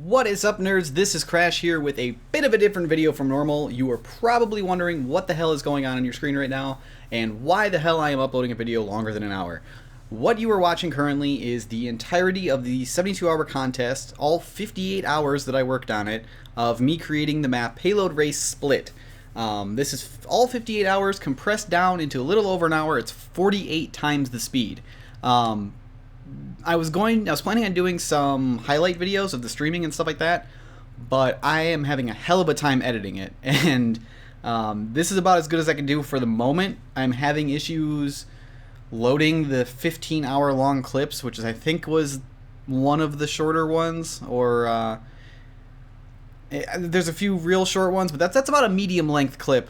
What is up, nerds? This is Crash here with a bit of a different video from normal. You are probably wondering what the hell is going on your screen right now and why the hell I am uploading a video longer than an hour. What you are watching currently is the entirety of the 72-hour contest, all 58 hours that I worked on it, of me creating the map Payload Race Split. This is all 58 hours compressed down into a little over an hour. It's 48 times the speed. I was planning on doing some highlight videos of the streaming and stuff like that, but I am having a hell of a time editing it, and this is about as good as I can do for the moment. I'm having issues loading the 15-hour long clips, which I think was one of the shorter ones, or there's a few real short ones, but that's about a medium length clip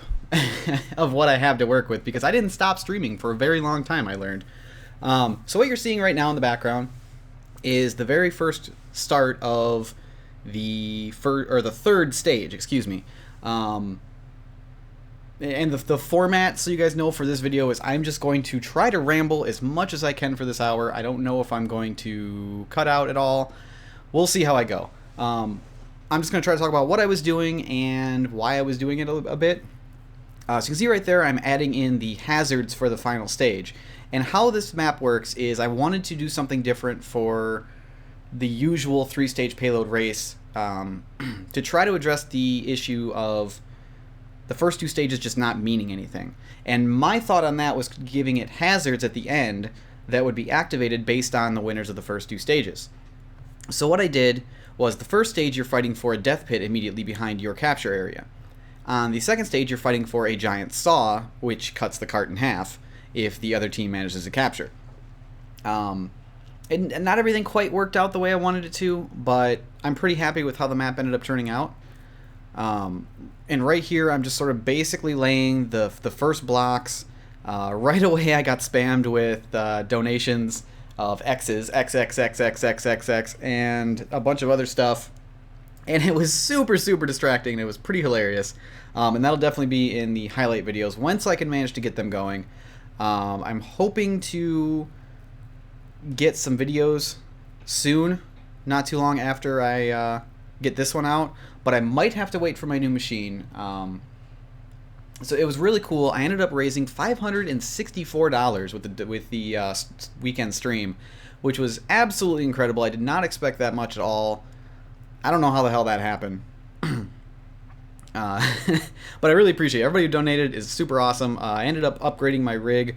of what I have to work with, because I didn't stop streaming for a very long time, I learned. So what you're seeing right now in the background is the very first start of the third stage, excuse me. And the format, so you guys know, for this video is I'm just going to try to ramble as much as I can for this hour. I don't know if I'm going to cut out at all. We'll see how I go. I'm just going to try to talk about what I was doing and why I was doing it a bit. So you can see right there I'm adding in the hazards for the final stage. And how this map works is I wanted to do something different for the usual three-stage payload race, to try to address the issue of the first two stages just not meaning anything. And my thought on that was giving it hazards at the end that would be activated based on the winners of the first two stages. So what I did was, the first stage you're fighting for a death pit immediately behind your capture area. On the second stage you're fighting for a giant saw, which cuts the cart in half if the other team manages to capture. And not everything quite worked out the way I wanted it to, but I'm pretty happy with how the map ended up turning out. And right here I'm just sort of basically laying the first blocks. Right away I got spammed with donations of X's, XXXXXXX, and a bunch of other stuff. And it was super distracting, and it was pretty hilarious. And that'll definitely be in the highlight videos once I can manage to get them going. I'm hoping to get some videos soon, not too long after I get this one out, but I might have to wait for my new machine. So it was really cool. I ended up raising $564 with the weekend stream, which was absolutely incredible. I did not expect that much at all. I don't know how the hell that happened. But I really appreciate it. Everybody who donated is super awesome. I ended up upgrading my rig,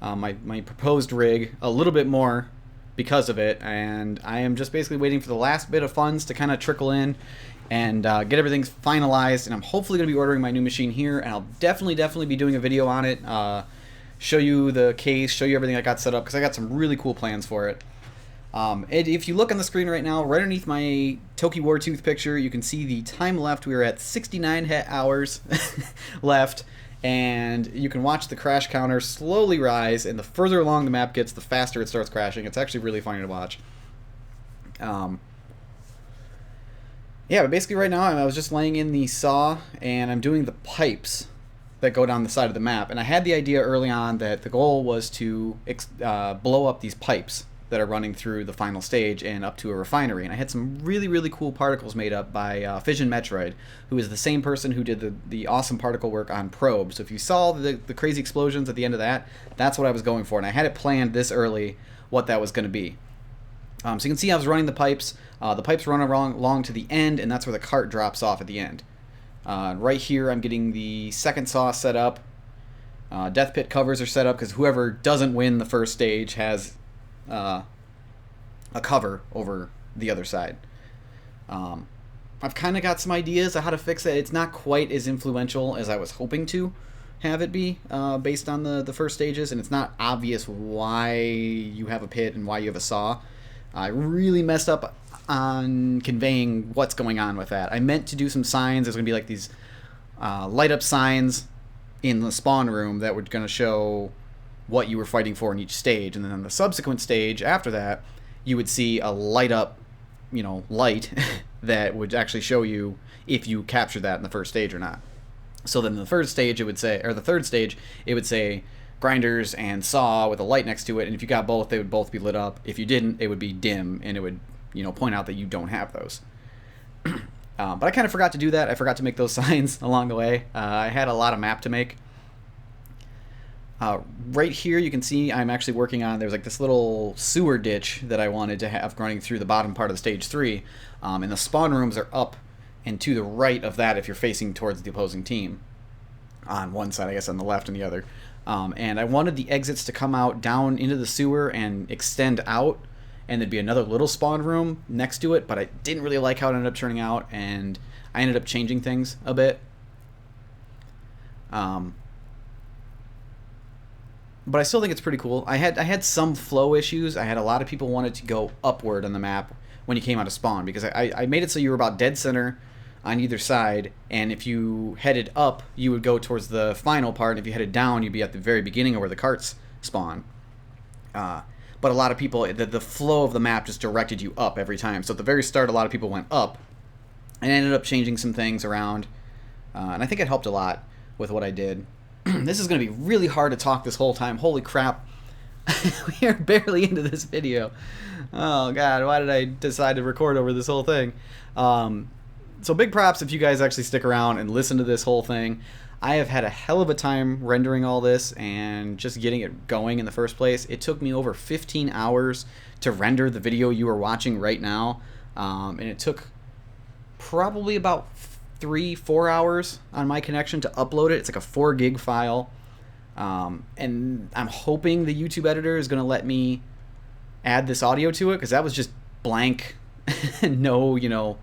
my proposed rig, a little bit more because of it, and I am just basically waiting for the last bit of funds to kind of trickle in and get everything finalized, and I'm hopefully going to be ordering my new machine here, and I'll definitely be doing a video on it, show you the case, show you everything I got set up, because I got some really cool plans for it. If you look on the screen right now, right underneath my Toki Wartooth picture, you can see the time left. We are at 69 hours left, and you can watch the crash counter slowly rise, and the further along the map gets, the faster it starts crashing. It's actually really funny to watch. Yeah, but basically right now I was just laying in the saw, and I'm doing the pipes that go down the side of the map. And I had the idea early on that the goal was to blow up these pipes that are running through the final stage and up to a refinery. And I had some really cool particles made up by Fission Metroid, who is the same person who did the awesome particle work on Probe. So if you saw the crazy explosions at the end of that, that's what I was going for. And I had it planned this early what that was going to be. So you can see I was running the pipes. The pipes run along to the end, and that's where the cart drops off at the end. Right here I'm getting the second saw set up. Death pit covers are set up, because whoever doesn't win the first stage has a cover over the other side. I've kind of got some ideas of how to fix it. It's not quite as influential as I was hoping to have it be, based on the first stages, and it's not obvious why you have a pit and why you have a saw. I really messed up on conveying what's going on with that. I meant to do some signs. There's going to be like these light up signs in the spawn room that were going to show what you were fighting for in each stage, and then on the subsequent stage after that you would see a light up, light that would actually show you if you captured that in the first stage or not. So then in the first stage it would say, or the third stage, it would say grinders and saw with a light next to it, and if you got both, they would both be lit up. If you didn't, it would be dim, and it would, point out that you don't have those. But I kind of forgot to do that. I forgot to make those signs along the way. I had a lot of map to make. Right here you can see I'm actually working on, there's like this little sewer ditch that I wanted to have running through the bottom part of stage 3. And the spawn rooms are up and to the right of that if you're facing towards the opposing team. On one side, I guess on the left and the other. And I wanted the exits to come out down into the sewer and extend out, and there'd be another little spawn room next to it, but I didn't really like how it ended up turning out, and I ended up changing things a bit. But I still think it's pretty cool. I had some flow issues. I had a lot of people wanted to go upward on the map when you came out of spawn, because I made it so you were about dead center on either side, and if you headed up, you would go towards the final part, and if you headed down, you'd be at the very beginning of where the carts spawn. But a lot of people, the flow of the map just directed you up every time. So at the very start, a lot of people went up, and I ended up changing some things around, and I think it helped a lot with what I did. This is going to be really hard to talk this whole time. Holy crap. We are barely into this video. Oh, God, why did I decide to record over this whole thing? So big props if you guys actually stick around and listen to this whole thing. I have had a hell of a time rendering all this and just getting it going in the first place. It took me over 15 hours to render the video you are watching right now. And it took probably about 3-4 hours on my connection to upload it. It's like a 4 gig file. And I'm hoping the YouTube editor is going to let me add this audio to it, because that was just blank. No,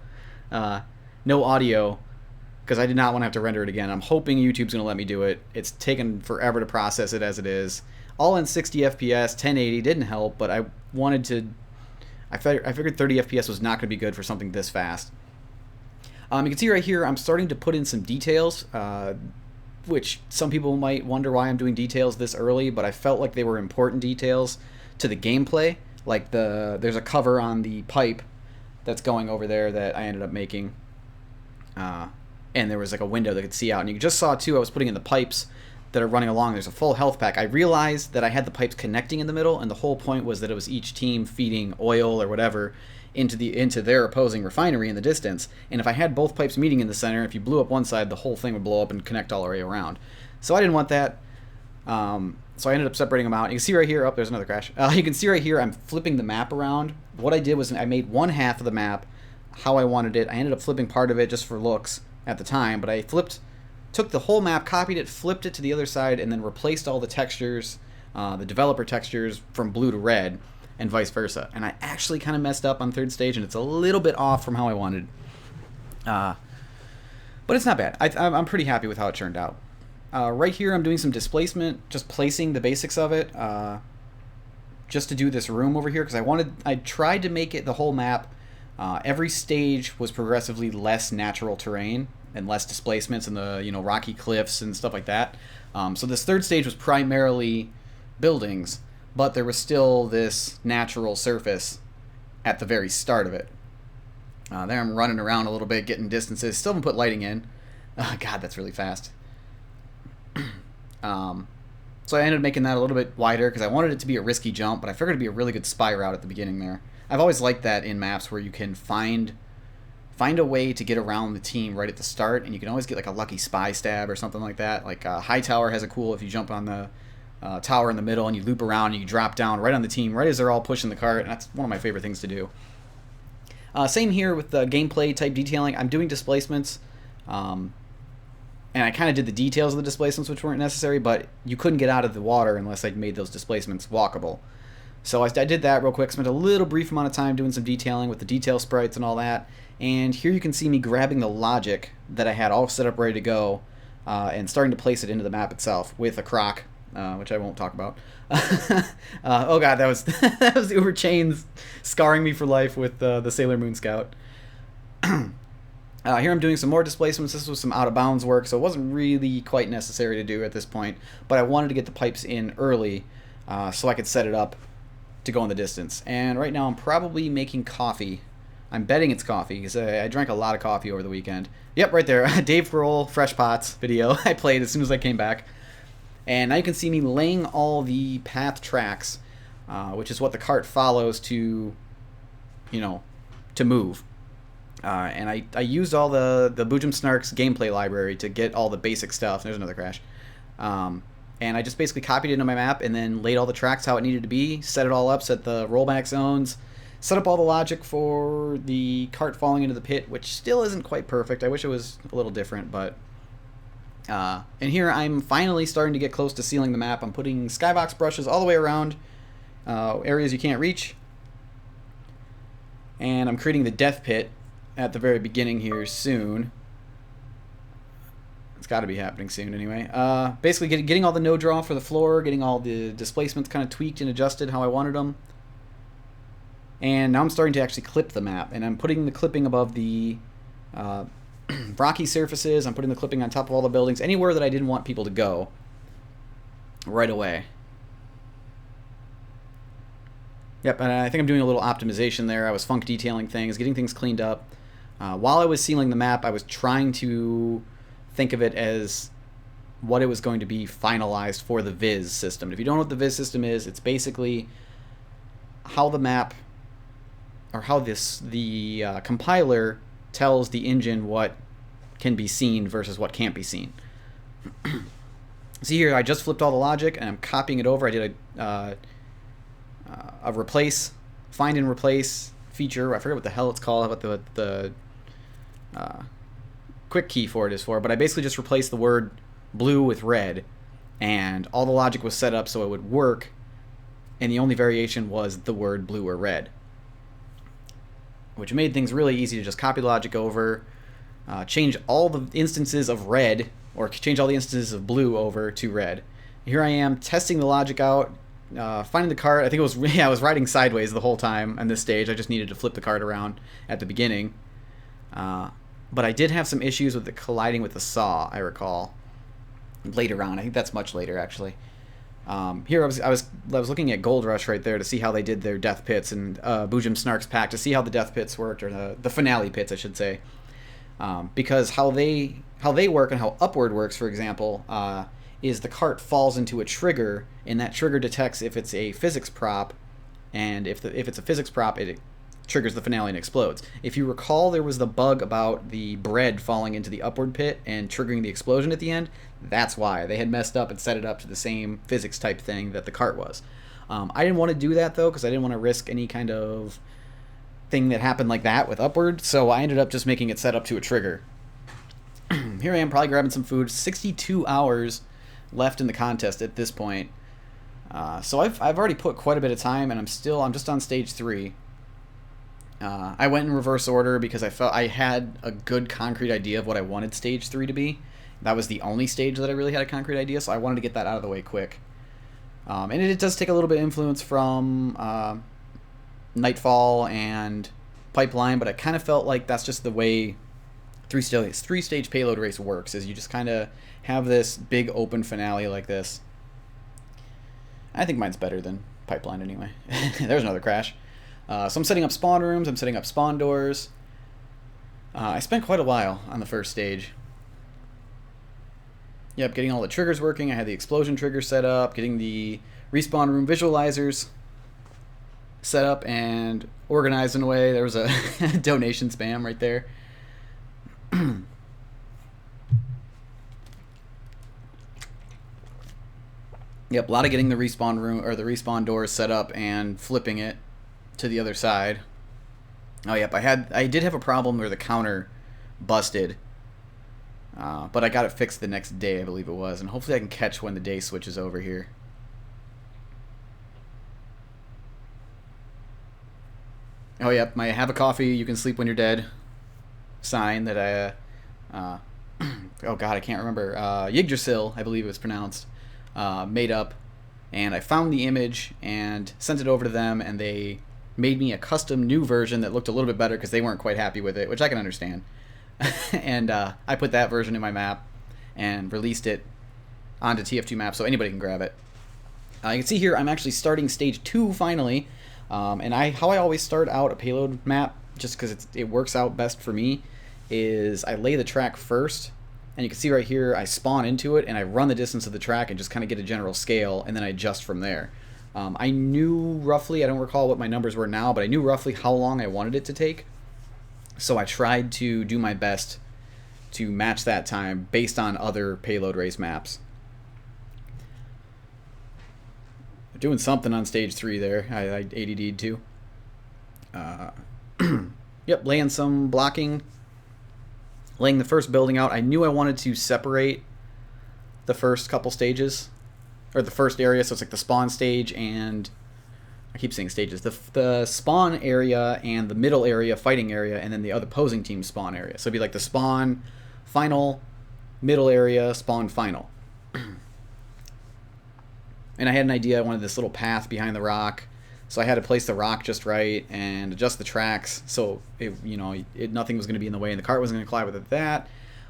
no audio, because I did not want to have to render it again. I'm hoping YouTube's going to let me do it. It's taken forever to process it as it is. All in 60 FPS, 1080 didn't help, but I wanted to... I figured 30 FPS was not going to be good for something this fast. You can see right here I'm starting to put in some details, which some people might wonder why I'm doing details this early, but I felt like they were important details to the gameplay. Like there's a cover on the pipe that's going over there that I ended up making. And there was like a window that could see out. And you just saw too, I was putting in the pipes that are running along. There's a full health pack. I realized that I had the pipes connecting in the middle, and the whole point was that it was each team feeding oil or whatever into their opposing refinery in the distance. And if I had both pipes meeting in the center, if you blew up one side, the whole thing would blow up and connect all the way around. So I didn't want that. So I ended up separating them out. You can see right here, there's another crash. You can see right here, I'm flipping the map around. What I did was I made one half of the map how I wanted it. I ended up flipping part of it just for looks at the time, but I took the whole map, copied it, flipped it to the other side, and then replaced all the textures, the developer textures, from blue to red, and vice versa. And I actually kind of messed up on third stage, and it's a little bit off from how I wanted. But it's not bad. I'm pretty happy with how it turned out. Right here, I'm doing some displacement, just placing the basics of it, just to do this room over here, because I tried to make it the whole map. Every stage was progressively less natural terrain and less displacements in the rocky cliffs and stuff like that. So this third stage was primarily buildings, but there was still this natural surface at the very start of it. There I'm running around a little bit, getting distances. Still haven't put lighting in. God, that's really fast. So I ended up making that a little bit wider because I wanted it to be a risky jump, but I figured it'd be a really good spy route at the beginning there. I've always liked that in maps where you can find a way to get around the team right at the start, and you can always get like a lucky spy stab or something like that. Like High Tower has a cool, if you jump on the tower in the middle and you loop around and you drop down right on the team right as they're all pushing the cart, and that's one of my favorite things to do. Same here with the gameplay type detailing. I'm doing displacements, and I kind of did the details of the displacements, which weren't necessary, but you couldn't get out of the water unless I'd made those displacements walkable. So I did that real quick, spent a little brief amount of time doing some detailing with the detail sprites and all that, and here you can see me grabbing the logic that I had all set up ready to go, and starting to place it into the map itself with a croc, which I won't talk about. Oh god, that was that was Uber Chains scarring me for life with the Sailor Moon Scout. Here I'm doing some more displacements. This was some out of bounds work, so it wasn't really quite necessary to do at this point, but I wanted to get the pipes in early so I could set it up to go in the distance. And right now I'm probably making coffee. I'm betting it's coffee because I drank a lot of coffee over the weekend. Yep, right there. Dave Grohl Fresh Pots video I played as soon as I came back. And now you can see me laying all the path tracks, which is what the cart follows to, to move. And I used all the Boojum Snark's gameplay library to get all the basic stuff. There's another crash. And I just basically copied it into my map and then laid all the tracks how it needed to be, set it all up, set the rollback zones, set up all the logic for the cart falling into the pit, which still isn't quite perfect. I wish it was a little different, but... and here I'm finally starting to get close to sealing the map. I'm putting skybox brushes all the way around areas you can't reach. And I'm creating the death pit at the very beginning here soon. It's got to be happening soon anyway. Basically getting all the no draw for the floor, getting all the displacements kind of tweaked and adjusted how I wanted them. And now I'm starting to actually clip the map, and I'm putting the clipping above the rocky surfaces. I'm putting the clipping on top of all the buildings, anywhere that I didn't want people to go right away. Yep, and I think I'm doing a little optimization there. I was funk detailing things, getting things cleaned up. While I was sealing the map, I was trying to think of it as what it was going to be finalized for the Viz system. If you don't know what the Viz system is, it's basically how the map, or how the compiler tells the engine what can be seen versus what can't be seen. See here, I just flipped all the logic and I'm copying it over. I did a replace, find and replace feature. I forget what the hell it's called, what the quick key for it is for, but I basically just replaced the word blue with red, and all the logic was set up so it would work, and the only variation was the word blue or red, which made things really easy to just copy logic over, change all the instances of red, or change all the instances of blue over to red. Here I am testing the logic out, finding the cart. I think it was, yeah, I was riding sideways the whole time on this stage. I just needed to flip the cart around at the beginning. But I did have some issues with it colliding with the saw, I recall. Later on, I think that's much later actually. Here I was looking at Gold Rush right there to see how they did their death pits, and Boojum Snark's pack to see how the death pits worked, or the finale pits, I should say. Because how they work and how Upward works, for example, is the cart falls into a trigger, and that trigger detects if it's a physics prop, and if it's a physics prop, it triggers the finale and explodes. If you recall, there was the bug about the bread falling into the Upward pit and triggering the explosion at the end. That's why they had messed up and set it up to the same physics type thing that the cart was. I didn't want to do that though, because I didn't want to risk any kind of thing that happened like that with Upward, so I ended up just making it set up to a trigger. Here I am probably grabbing some food. 62 hours left in the contest at this point. So I've already put quite a bit of time, and I'm just on stage 3. I went in reverse order because I felt I had a good concrete idea of what I wanted stage 3 to be. That was the only stage that I really had a concrete idea, so I wanted to get that out of the way quick. And it does take a little bit of influence from Nightfall and Pipeline, but I kind of felt like that's just the way three-stage payload race works, is you just kind of have this big open finale like this. I think mine's better than Pipeline anyway. There's another crash. So I'm setting up spawn rooms, I'm setting up spawn doors. I spent quite a while on the first stage. Yep, getting all the triggers working. I had the explosion trigger set up, getting the respawn room visualizers set up and organized in a way. There was a donation spam right there. Yep, a lot of getting the respawn room or the respawn doors set up and flipping it to the other side. Oh yep, I did have a problem where the counter busted, but I got it fixed the next day, I believe it was, and hopefully I can catch when the day switches over here. Oh yep, my have a coffee, you can sleep when you're dead sign that I oh god, I can't remember, Yggdrasil, I believe it was pronounced, made up, and I found the image and sent it over to them, and they made me a custom new version that looked a little bit better because they weren't quite happy with it, which I can understand. And I put that version in my map and released it onto TF2Maps so anybody can grab it. You can see here I'm actually starting stage 2 finally, and how I always start out a payload map, just because it works out best for me, is I lay the track first, and you can see right here I spawn into it and I run the distance of the track and just kind of get a general scale, and then I adjust from there. I knew roughly, I don't recall what my numbers were now, but I knew roughly how long I wanted it to take. So I tried to do my best to match that time based on other payload race maps. Doing something on stage 3 there. I ADD'd too. Yep, laying some blocking. Laying the first building out. I knew I wanted to separate the first couple stages. Or the first area, so it's like the spawn stage and... I keep saying stages. The spawn area and the middle area, fighting area, and then the other opposing team spawn area. So it'd be like the spawn, final, middle area, spawn, final. And I had an idea. I wanted this little path behind the rock. So I had to place the rock just right and adjust the tracks so nothing was going to be in the way and the cart wasn't going to collide with that.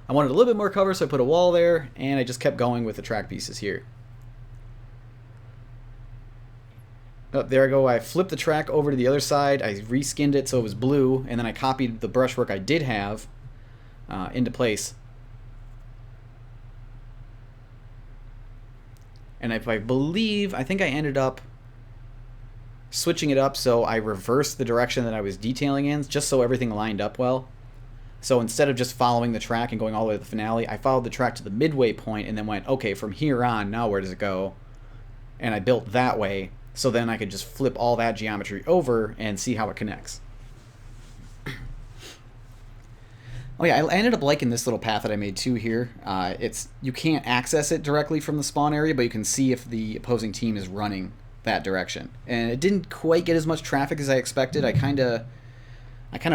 I wanted a little bit more cover, so I put a wall there, and I just kept going with the track pieces here. Oh, there I go. I flipped the track over to the other side. I reskinned it so it was blue, and then I copied the brushwork I did have into place. And I think I ended up switching it up so I reversed the direction that I was detailing in, just so everything lined up well. So instead of just following the track and going all the way to the finale, I followed the track to the midway point and then went, okay, from here on, now where does it go? And I built that way, so then I could just flip all that geometry over and see how it connects. Oh yeah, I ended up liking this little path that I made too here. You can't access it directly from the spawn area, but you can see if the opposing team is running that direction. And it didn't quite get as much traffic as I expected. I kind of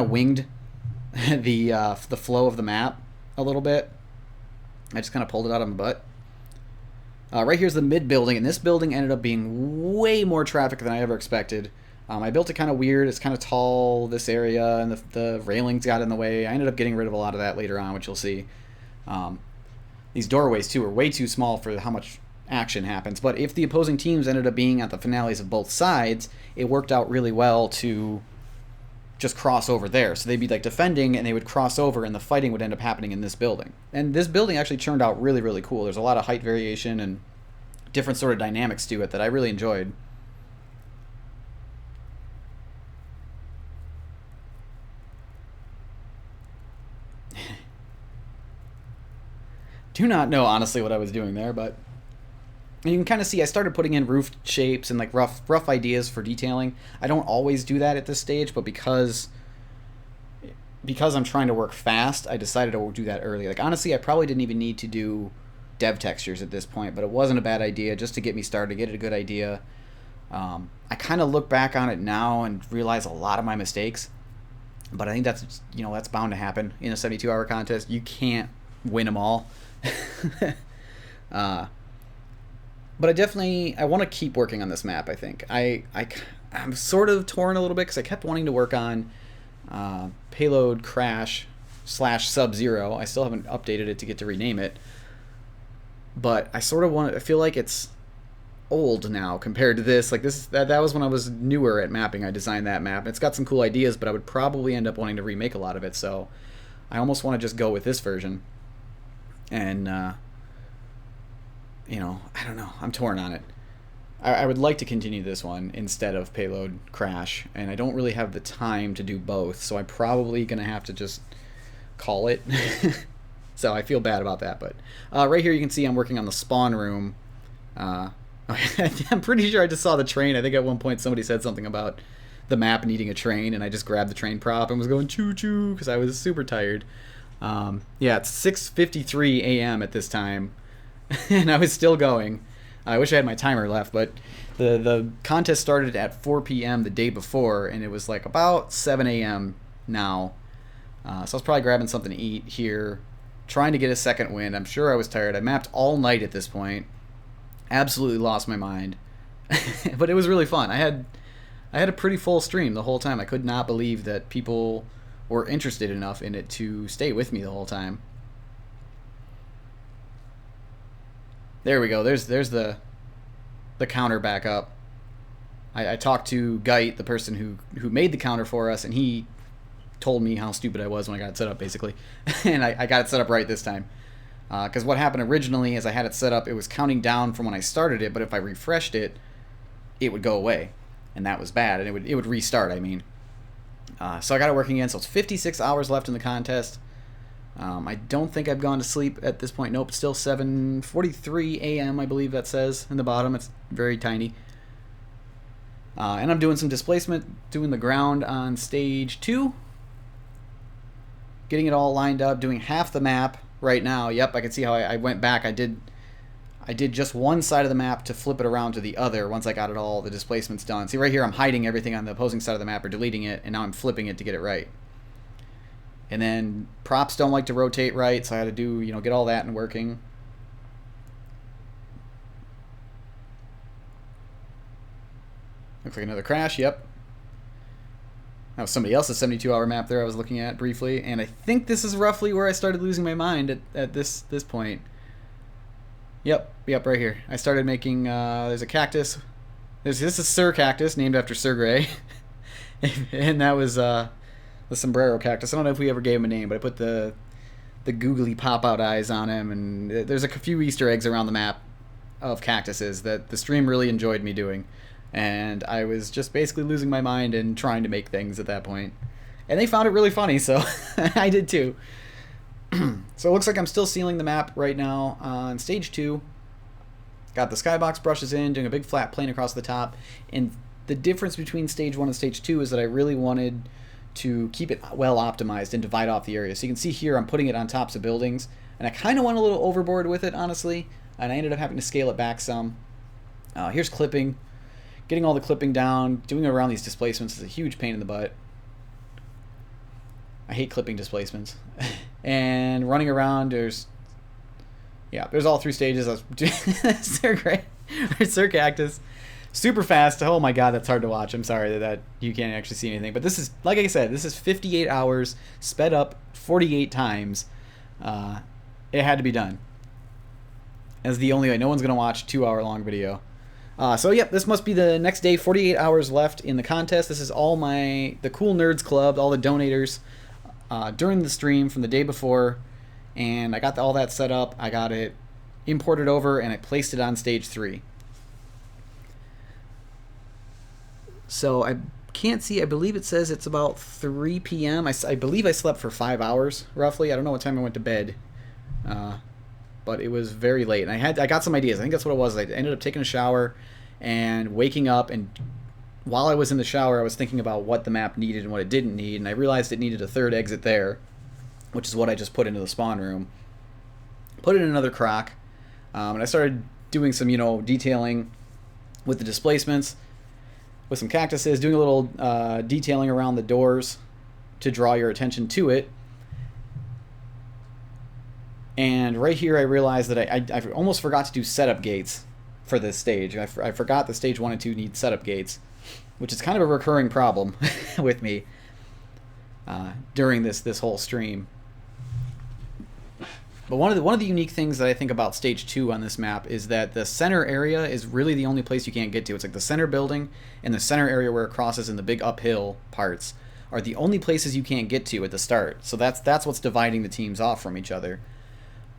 winged the flow of the map a little bit. I just kind of pulled it out of my butt. Right here's the mid building, and this building ended up being way more traffic than I ever expected. I built it kind of weird. It's kind of tall, this area, and the railings got in the way. I ended up getting rid of a lot of that later on, which you'll see. These doorways, too, are way too small for how much action happens. But if the opposing teams ended up being at the finales of both sides, it worked out really well to just cross over there. So they'd be like defending, and they would cross over, and the fighting would end up happening in this building. And this building actually turned out really, really cool. There's a lot of height variation and different sort of dynamics to it that I really enjoyed. Do not know honestly what I was doing there, but you can kind of see I started putting in roof shapes and like rough ideas for detailing. I don't always do that at this stage, but because I'm trying to work fast, I decided to do that early. Like honestly, I probably didn't even need to do dev textures at this point, but it wasn't a bad idea just to get me started, get it a good idea. I kind of look back on it now and realize a lot of my mistakes, but I think that's bound to happen in a 72-hour contest. You can't win them all. But I want to keep working on this map. I think I'm sort of torn a little bit because I kept wanting to work on payload crash / Sub-Zero. I still haven't updated it to get to rename it, but I feel like it's old now compared to this. Like that was when I was newer at mapping. I designed that map. It's got some cool ideas, but I would probably end up wanting to remake a lot of it. So I almost want to just go with this version. And I don't know. I'm torn on it. I would like to continue this one instead of payload crash, and I don't really have the time to do both, so I'm probably gonna have to just call it. So I feel bad about that. But right here you can see I'm working on the spawn room. I'm pretty sure I just saw the train. I think at one point somebody said something about the map needing a train, and I just grabbed the train prop and was going choo choo because I was super tired. Yeah, it's 6:53 a.m. at this time, and I was still going. I wish I had my timer left, but the contest started at 4 p.m. the day before, and it was like about 7 a.m. now. So I was probably grabbing something to eat here, trying to get a second wind. I'm sure I was tired. I mapped all night at this point. Absolutely lost my mind. But it was really fun. I had a pretty full stream the whole time. I could not believe that people were interested enough in it to stay with me the whole time. There we go. There's the counter back up. I talked to Geit, the person who made the counter for us, and he told me how stupid I was when I got it set up, basically. And I got it set up right this time. Because what happened originally is I had it set up, it was counting down from when I started it, but if I refreshed it, it would go away. And that was bad, and it would restart, I mean. So I got it working again. So it's 56 hours left in the contest. I don't think I've gone to sleep at this point. Nope, it's still 7:43 a.m. I believe that says in the bottom. It's very tiny. And I'm doing some displacement, doing the ground on stage 2. Getting it all lined up, doing half the map right now. Yep, I can see how I went back. I did just one side of the map to flip it around to the other once I got it all, the displacements done. See right here, I'm hiding everything on the opposing side of the map or deleting it, and now I'm flipping it to get it right. And then props don't like to rotate right, so I had to do, get all that and working. Looks like another crash, yep. That was somebody else's 72-hour map there I was looking at briefly, and I think this is roughly where I started losing my mind at this point. Yep, right here. I started making, there's a cactus. This is Sir Cactus, named after Sir Grey. And that was the sombrero cactus. I don't know if we ever gave him a name, but I put the googly pop-out eyes on him, and there's a few Easter eggs around the map of cactuses that the stream really enjoyed me doing. And I was just basically losing my mind and trying to make things at that point. And they found it really funny, so I did too. So it looks like I'm still sealing the map right now on stage 2. Got the skybox brushes in, doing a big flat plane across the top. And the difference between stage 1 and stage 2 is that I really wanted to keep it well optimized and divide off the area. So you can see here I'm putting it on tops of buildings. And I kind of went a little overboard with it, honestly. And I ended up having to scale it back some. Here's clipping. Getting all the clipping down, doing it around these displacements is a huge pain in the butt. I hate clipping displacements. And running around, there's all 3 stages. I was Sir Cactus. Super fast. Oh my god, that's hard to watch. I'm sorry that you can't actually see anything. But this is, like I said, this is 58 hours, sped up 48 times. It had to be done. As the only way. No one's going to watch a 2-hour-long video. So yep, this must be the next day. 48 hours left in the contest. This is all the Cool Nerds Club, all the donators during the stream from the day before, and I got all that set up. I got it imported over, and I placed it on stage 3. So I can't see. I believe it says it's about 3 p.m. I believe I slept for 5 hours roughly. I don't know what time I went to bed. But it was very late, and I got some ideas. I think that's what it was. I ended up taking a shower and waking up, and while I was in the shower, I was thinking about what the map needed and what it didn't need, and I realized it needed a 3rd exit there, which is what I just put into the spawn room. Put it in another crock, and I started doing some, detailing with the displacements, with some cactuses, doing a little detailing around the doors to draw your attention to it. And right here I realized that I almost forgot to do setup gates for this stage. I forgot that stage 1 and 2 need setup gates, which is kind of a recurring problem with me during this whole stream. But one of the unique things that I think about stage 2 on this map is that the center area is really the only place you can't get to. It's like the center building and the center area where it crosses in the big uphill parts are the only places you can't get to at the start. So that's what's dividing the teams off from each other.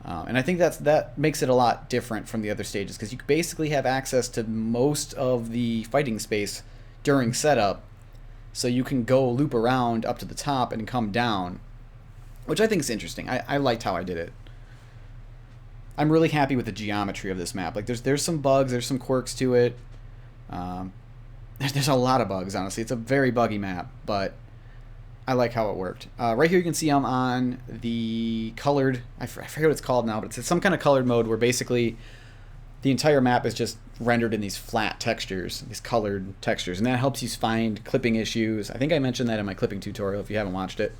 And I think that makes it a lot different from the other stages, because you basically have access to most of the fighting space during setup, so you can go loop around up to the top and come down, which I think is interesting. I liked how I did it. I'm really happy with the geometry of this map. Like there's some bugs, there's some quirks to it. There's a lot of bugs, honestly. It's a very buggy map, but I like how it worked. Right here you can see I'm on the colored, I forget what it's called now, but it's some kind of colored mode where basically the entire map is just rendered in these flat textures, these colored textures, and that helps you find clipping issues. I think I mentioned that in my clipping tutorial if you haven't watched it.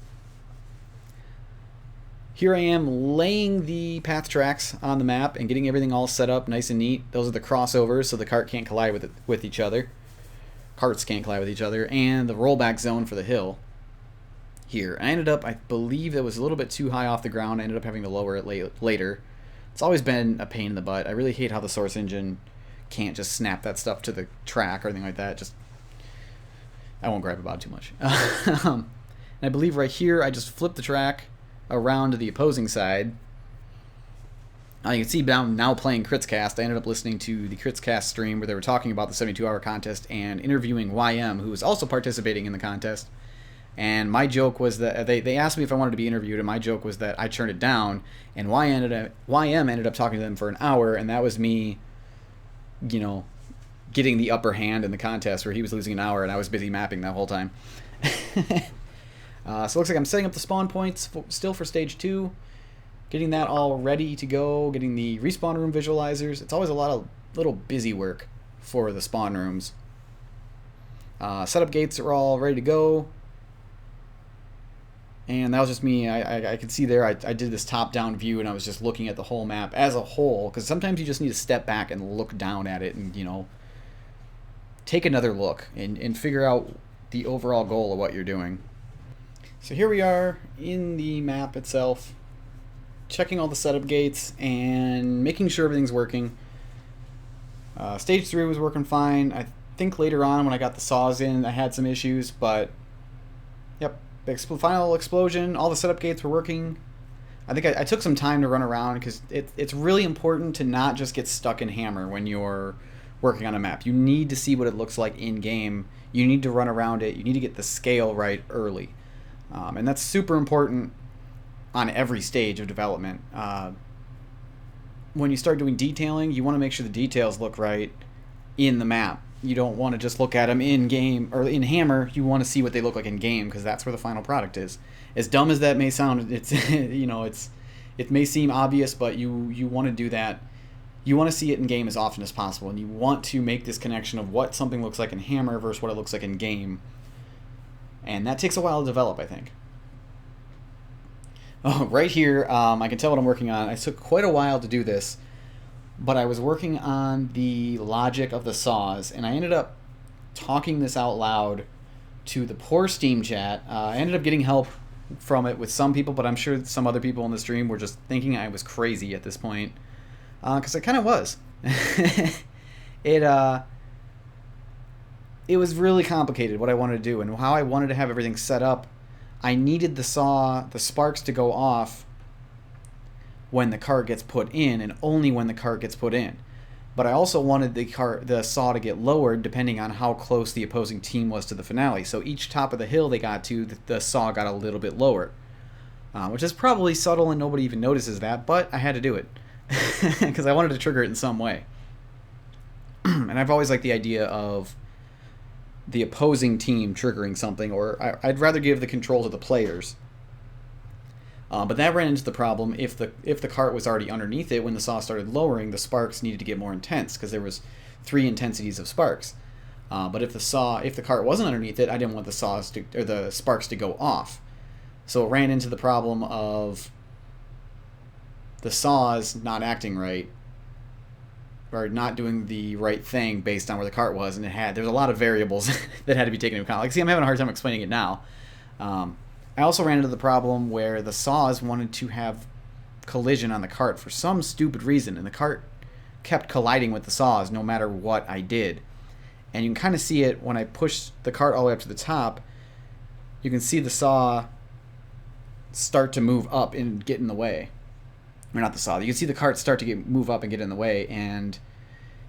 Here I am laying the path tracks on the map and getting everything all set up nice and neat. Those are the crossovers so the cart can't collide with each other. Carts can't collide with each other, and the rollback zone for the hill. Here. I ended up, I believe it was a little bit too high off the ground. I ended up having to lower it later. It's always been a pain in the butt. I really hate how the Source engine can't just snap that stuff to the track or anything like that. I won't gripe about it too much. And I believe right here I just flipped the track around to the opposing side. You can see now playing Critscast. I ended up listening to the Critscast stream where they were talking about the 72-hour contest and interviewing YM, who was also participating in the contest. And my joke was that they asked me if I wanted to be interviewed, and my joke was that I turned it down, and YM ended up talking to them for an hour, and that was me, you know, getting the upper hand in the contest where he was losing an hour and I was busy mapping that whole time. So it looks like I'm setting up the spawn points still for stage 2, getting that all ready to go, getting the respawn room visualizers. It's always a lot of little busy work for the spawn rooms. Setup gates are all ready to go. And that was just me. I could see there I did this top-down view, and I was just looking at the whole map as a whole, because sometimes you just need to step back and look down at it and, you know, take another look and figure out the overall goal of what you're doing. So here we are in the map itself, checking all the setup gates and making sure everything's working. Stage 3 was working fine. I think later on when I got the saws in, I had some issues, but yep, final explosion, all the setup gates were working. I think I took some time to run around because it's really important to not just get stuck in hammer when you're working on a map. You need to see what it looks like in game. You need to run around it. You need to get the scale right early. And that's super important on every stage of development. When you start doing detailing, you want to make sure the details look right in the map. You don't want to just look at them in game or in hammer. You want to see what they look like in game, because that's where the final product is. As dumb as that may sound, it's it may seem obvious, but you want to do that. You want to see it in game as often as possible, and you want to make this connection of what something looks like in hammer versus what it looks like in game. And that takes a while to develop, I think. Oh, right here, I can tell what I'm working on. It took quite a while to do this, but I was working on the logic of the saws, and I ended up talking this out loud to the poor Steam chat. I ended up getting help from it with some people, but I'm sure some other people in the stream were just thinking I was crazy at this point, because I kind of was. It was really complicated what I wanted to do and how I wanted to have everything set up. I needed the sparks to go off when the cart gets put in, and only when the cart gets put in. But I also wanted the saw to get lowered depending on how close the opposing team was to the finale. So each top of the hill they got to, the saw got a little bit lower, which is probably subtle and nobody even notices that, but I had to do it because I wanted to trigger it in some way. And I've always liked the idea of the opposing team triggering something, or I'd rather give the control to the players. But that ran into the problem if the cart was already underneath it when the saw started lowering, the sparks needed to get more intense because there was 3 intensities of sparks. But if the cart wasn't underneath it, I didn't want the sparks to go off. So it ran into the problem of the saws not acting right, or not doing the right thing based on where the cart was, and there's a lot of variables that had to be taken into account. Like, see, I'm having a hard time explaining it now. I also ran into the problem where the saws wanted to have collision on the cart for some stupid reason, and the cart kept colliding with the saws no matter what I did. And you can kind of see it when I push the cart all the way up to the top. You can see the saw start to move up and get in the way. Or not the saw. You can see the cart start to move up and get in the way, and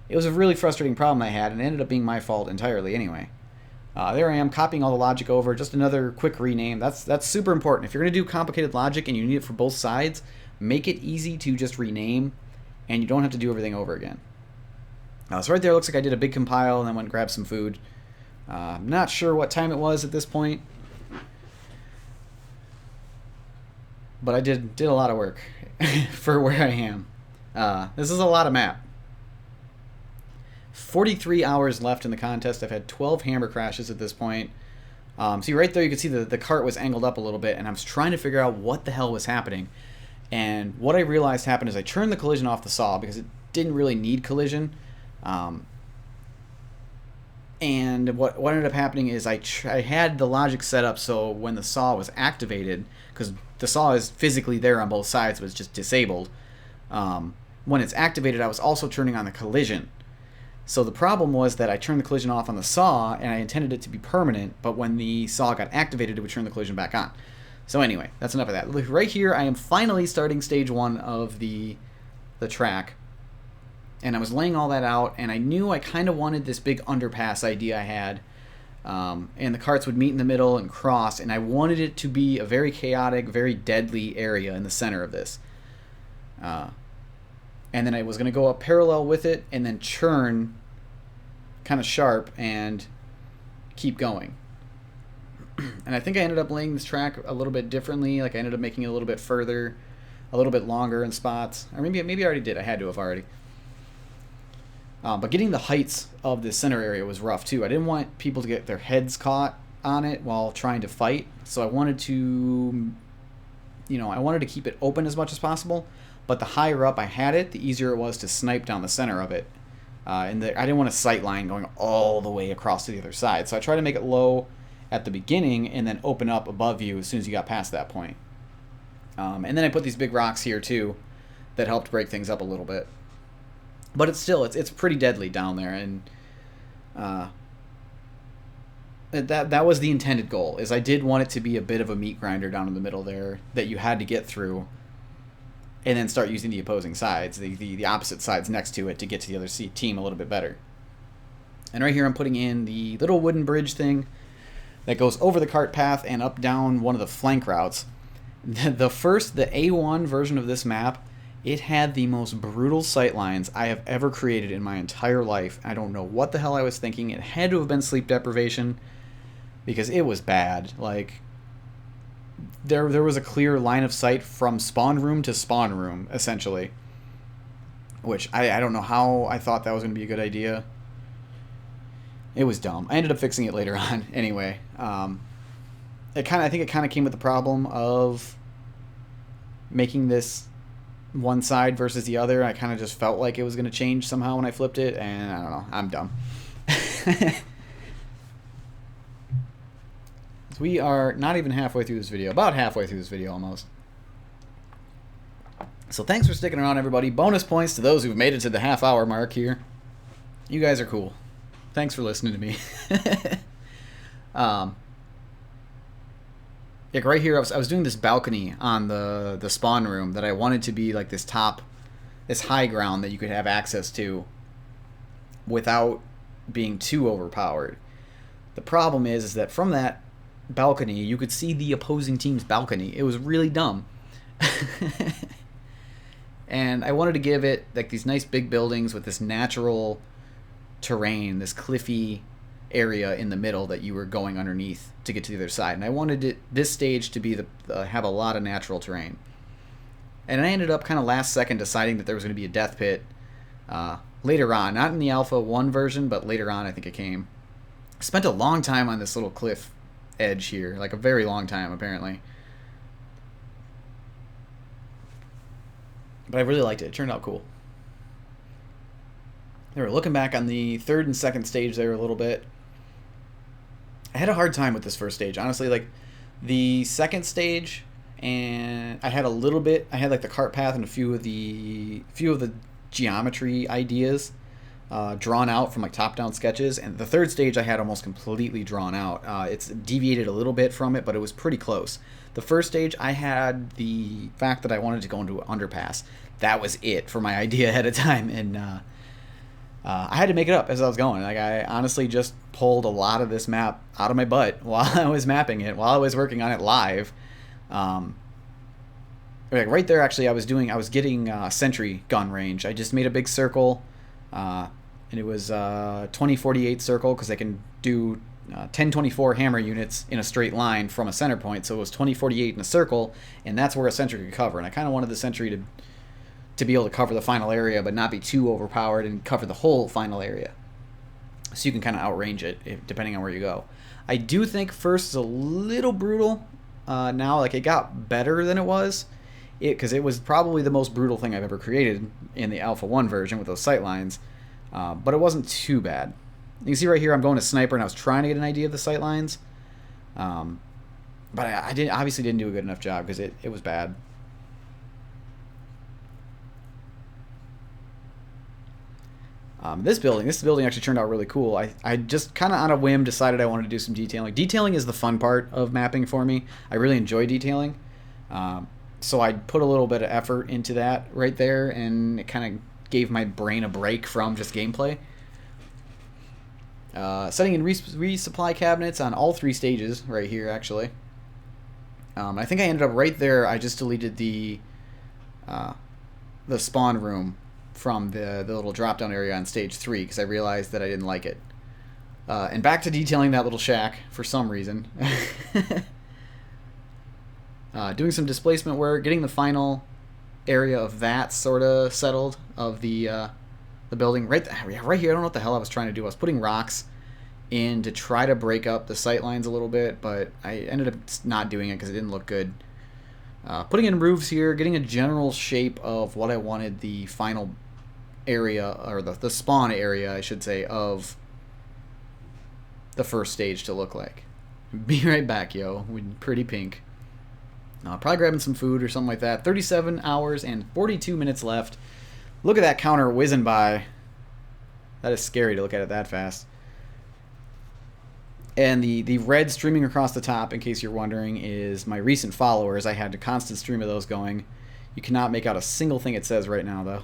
it was a really frustrating problem I had, and it ended up being my fault entirely anyway. There I am, copying all the logic over. Just another quick rename. That's super important. If you're going to do complicated logic and you need it for both sides, make it easy to just rename, and you don't have to do everything over again. So right there, looks like I did a big compile and then went and grabbed some food. I'm not sure what time it was at this point, but I did a lot of work for where I am. This is a lot of map. 43 hours left in the contest. I've had 12 hammer crashes at this point. See right there, you can see the cart was angled up a little bit, and I was trying to figure out what the hell was happening. And what I realized happened is I turned the collision off the saw because it didn't really need collision. And what ended up happening is I had the logic set up so when the saw was activated, because the saw is physically there on both sides, but it's just disabled. When it's activated, I was also turning on the collision. So the problem was that I turned the collision off on the saw, and I intended it to be permanent, but when the saw got activated, it would turn the collision back on. So anyway, that's enough of that. Right here, I am finally starting stage 1 of the track, and I was laying all that out, and I knew I kind of wanted this big underpass idea I had And the carts would meet in the middle and cross, and I wanted it to be a very chaotic, very deadly area in the center of this. And then I was going to go up parallel with it and then churn kind of sharp and keep going. And I think I ended up laying this track a little bit differently. Like I ended up making it a little bit further, a little bit longer in spots. Or maybe I already did. I had to have already. But getting the heights of the center area was rough too. I didn't want people to get their heads caught on it while trying to fight. So I wanted to, I wanted to keep it open as much as possible. But the higher up I had it, the easier it was to snipe down the center of it. I didn't want a sight line going all the way across to the other side. So I tried to make it low at the beginning and then open up above you as soon as you got past that point. And then I put these big rocks here too that helped break things up a little bit. But it's pretty deadly down there, and that was the intended goal. Is I did want it to be a bit of a meat grinder down in the middle there that you had to get through, and then start using the opposing sides, the opposite sides next to it to get to the other team a little bit better. And right here I'm putting in the little wooden bridge thing that goes over the cart path and up down one of the flank routes. The A1 version of this map, it had the most brutal sightlines I have ever created in my entire life. I don't know what the hell I was thinking. It had to have been sleep deprivation because it was bad. Like, there was a clear line of sight from spawn room to spawn room, essentially. Which, I don't know how I thought that was going to be a good idea. It was dumb. I ended up fixing it later on anyway. I think it kind of came with the problem of making this one side versus the other. I kind of just felt like it was going to change somehow when I flipped it, and I don't know. I'm dumb. So we are not even halfway through this video. About halfway through this video, almost. So thanks for sticking around, everybody. Bonus points to those who've made it to the half-hour mark here. You guys are cool. Thanks for listening to me. Like right here, I was doing this balcony on the spawn room that I wanted to be like this high ground that you could have access to without being too overpowered. The problem is that from that balcony, you could see the opposing team's balcony. It was really dumb. And I wanted to give it like these nice big buildings with this natural terrain, this cliffy area in the middle that you were going underneath to get to the other side. And I wanted this stage to be have a lot of natural terrain. And I ended up kind of last second deciding that there was going to be a death pit later on. Not in the Alpha 1 version, but later on I think it came. I spent a long time on this little cliff edge here. Like a very long time, apparently. But I really liked it. It turned out cool. They were looking back on the third and second stage there a little bit. I had a hard time with this first stage, honestly. Like the second stage, and I had like the cart path and a few of the geometry ideas drawn out from like top-down sketches, and the third stage I had almost completely drawn out. It's deviated a little bit from it, but it was pretty close. The first stage, I had the fact that I wanted to go into an underpass. That was it for my idea ahead of time, and I had to make it up as I was going. Like I honestly just pulled a lot of this map out of my butt while I was mapping it, while I was working on it live. Like right there, actually, I was getting sentry gun range. I just made a big circle, and it was 2048 circle because I can do 1024 hammer units in a straight line from a center point. So it was 2048 in a circle, and that's where a sentry could cover. And I kind of wanted the sentry to be able to cover the final area, but not be too overpowered and cover the whole final area. So you can kind of outrange it depending on where you go. I do think first is a little brutal now. Like it got better than it was, because it was probably the most brutal thing I've ever created in the Alpha 1 version with those sightlines. But it wasn't too bad. You can see right here I'm going to sniper, and I was trying to get an idea of the sightlines. But I obviously didn't do a good enough job because it was bad. This building actually turned out really cool. I just kind of on a whim decided I wanted to do some detailing. Detailing is the fun part of mapping for me. I really enjoy detailing. So I put a little bit of effort into that right there, and it kind of gave my brain a break from just gameplay. Setting in resupply cabinets on all 3 stages right here, actually. I think I ended up right there. I just deleted the spawn room from the little drop-down area on stage 3 because I realized that I didn't like it. And back to detailing that little shack for some reason. Doing some displacement work, getting the final area of that sort of settled of the building. Right here, I don't know what the hell I was trying to do. I was putting rocks in to try to break up the sightlines a little bit, but I ended up not doing it because it didn't look good. Putting in roofs here, getting a general shape of what I wanted the final area, or the spawn area, I should say, of the first stage to look like. Be right back, yo. We're pretty pink. Probably grabbing some food or something like that. 37 hours and 42 minutes left. Look at that counter whizzing by. That is scary to look at it that fast. And the red streaming across the top, in case you're wondering, is my recent followers. I had a constant stream of those going. You cannot make out a single thing it says right now, though.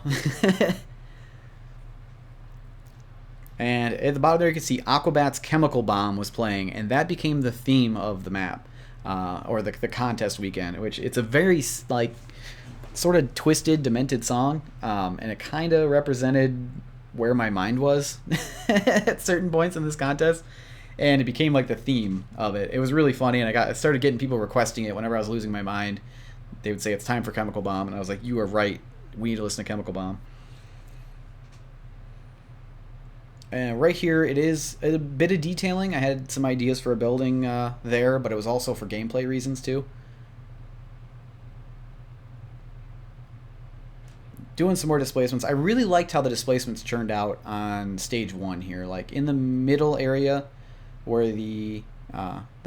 And at the bottom there, you can see Aquabat's Chemical Bomb was playing, and that became the theme of the map, or the contest weekend, which it's a very, like, sort of twisted, demented song, and it kind of represented where my mind was at certain points in this contest. And it became like the theme of it. It was really funny, and I started getting people requesting it whenever I was losing my mind. They would say, it's time for Chemical Bomb, and I was like, you are right. We need to listen to Chemical Bomb. And right here, it is a bit of detailing. I had some ideas for a building there, but it was also for gameplay reasons, too. Doing some more displacements. I really liked how the displacements turned out on stage 1 here. Like, in the middle area, where the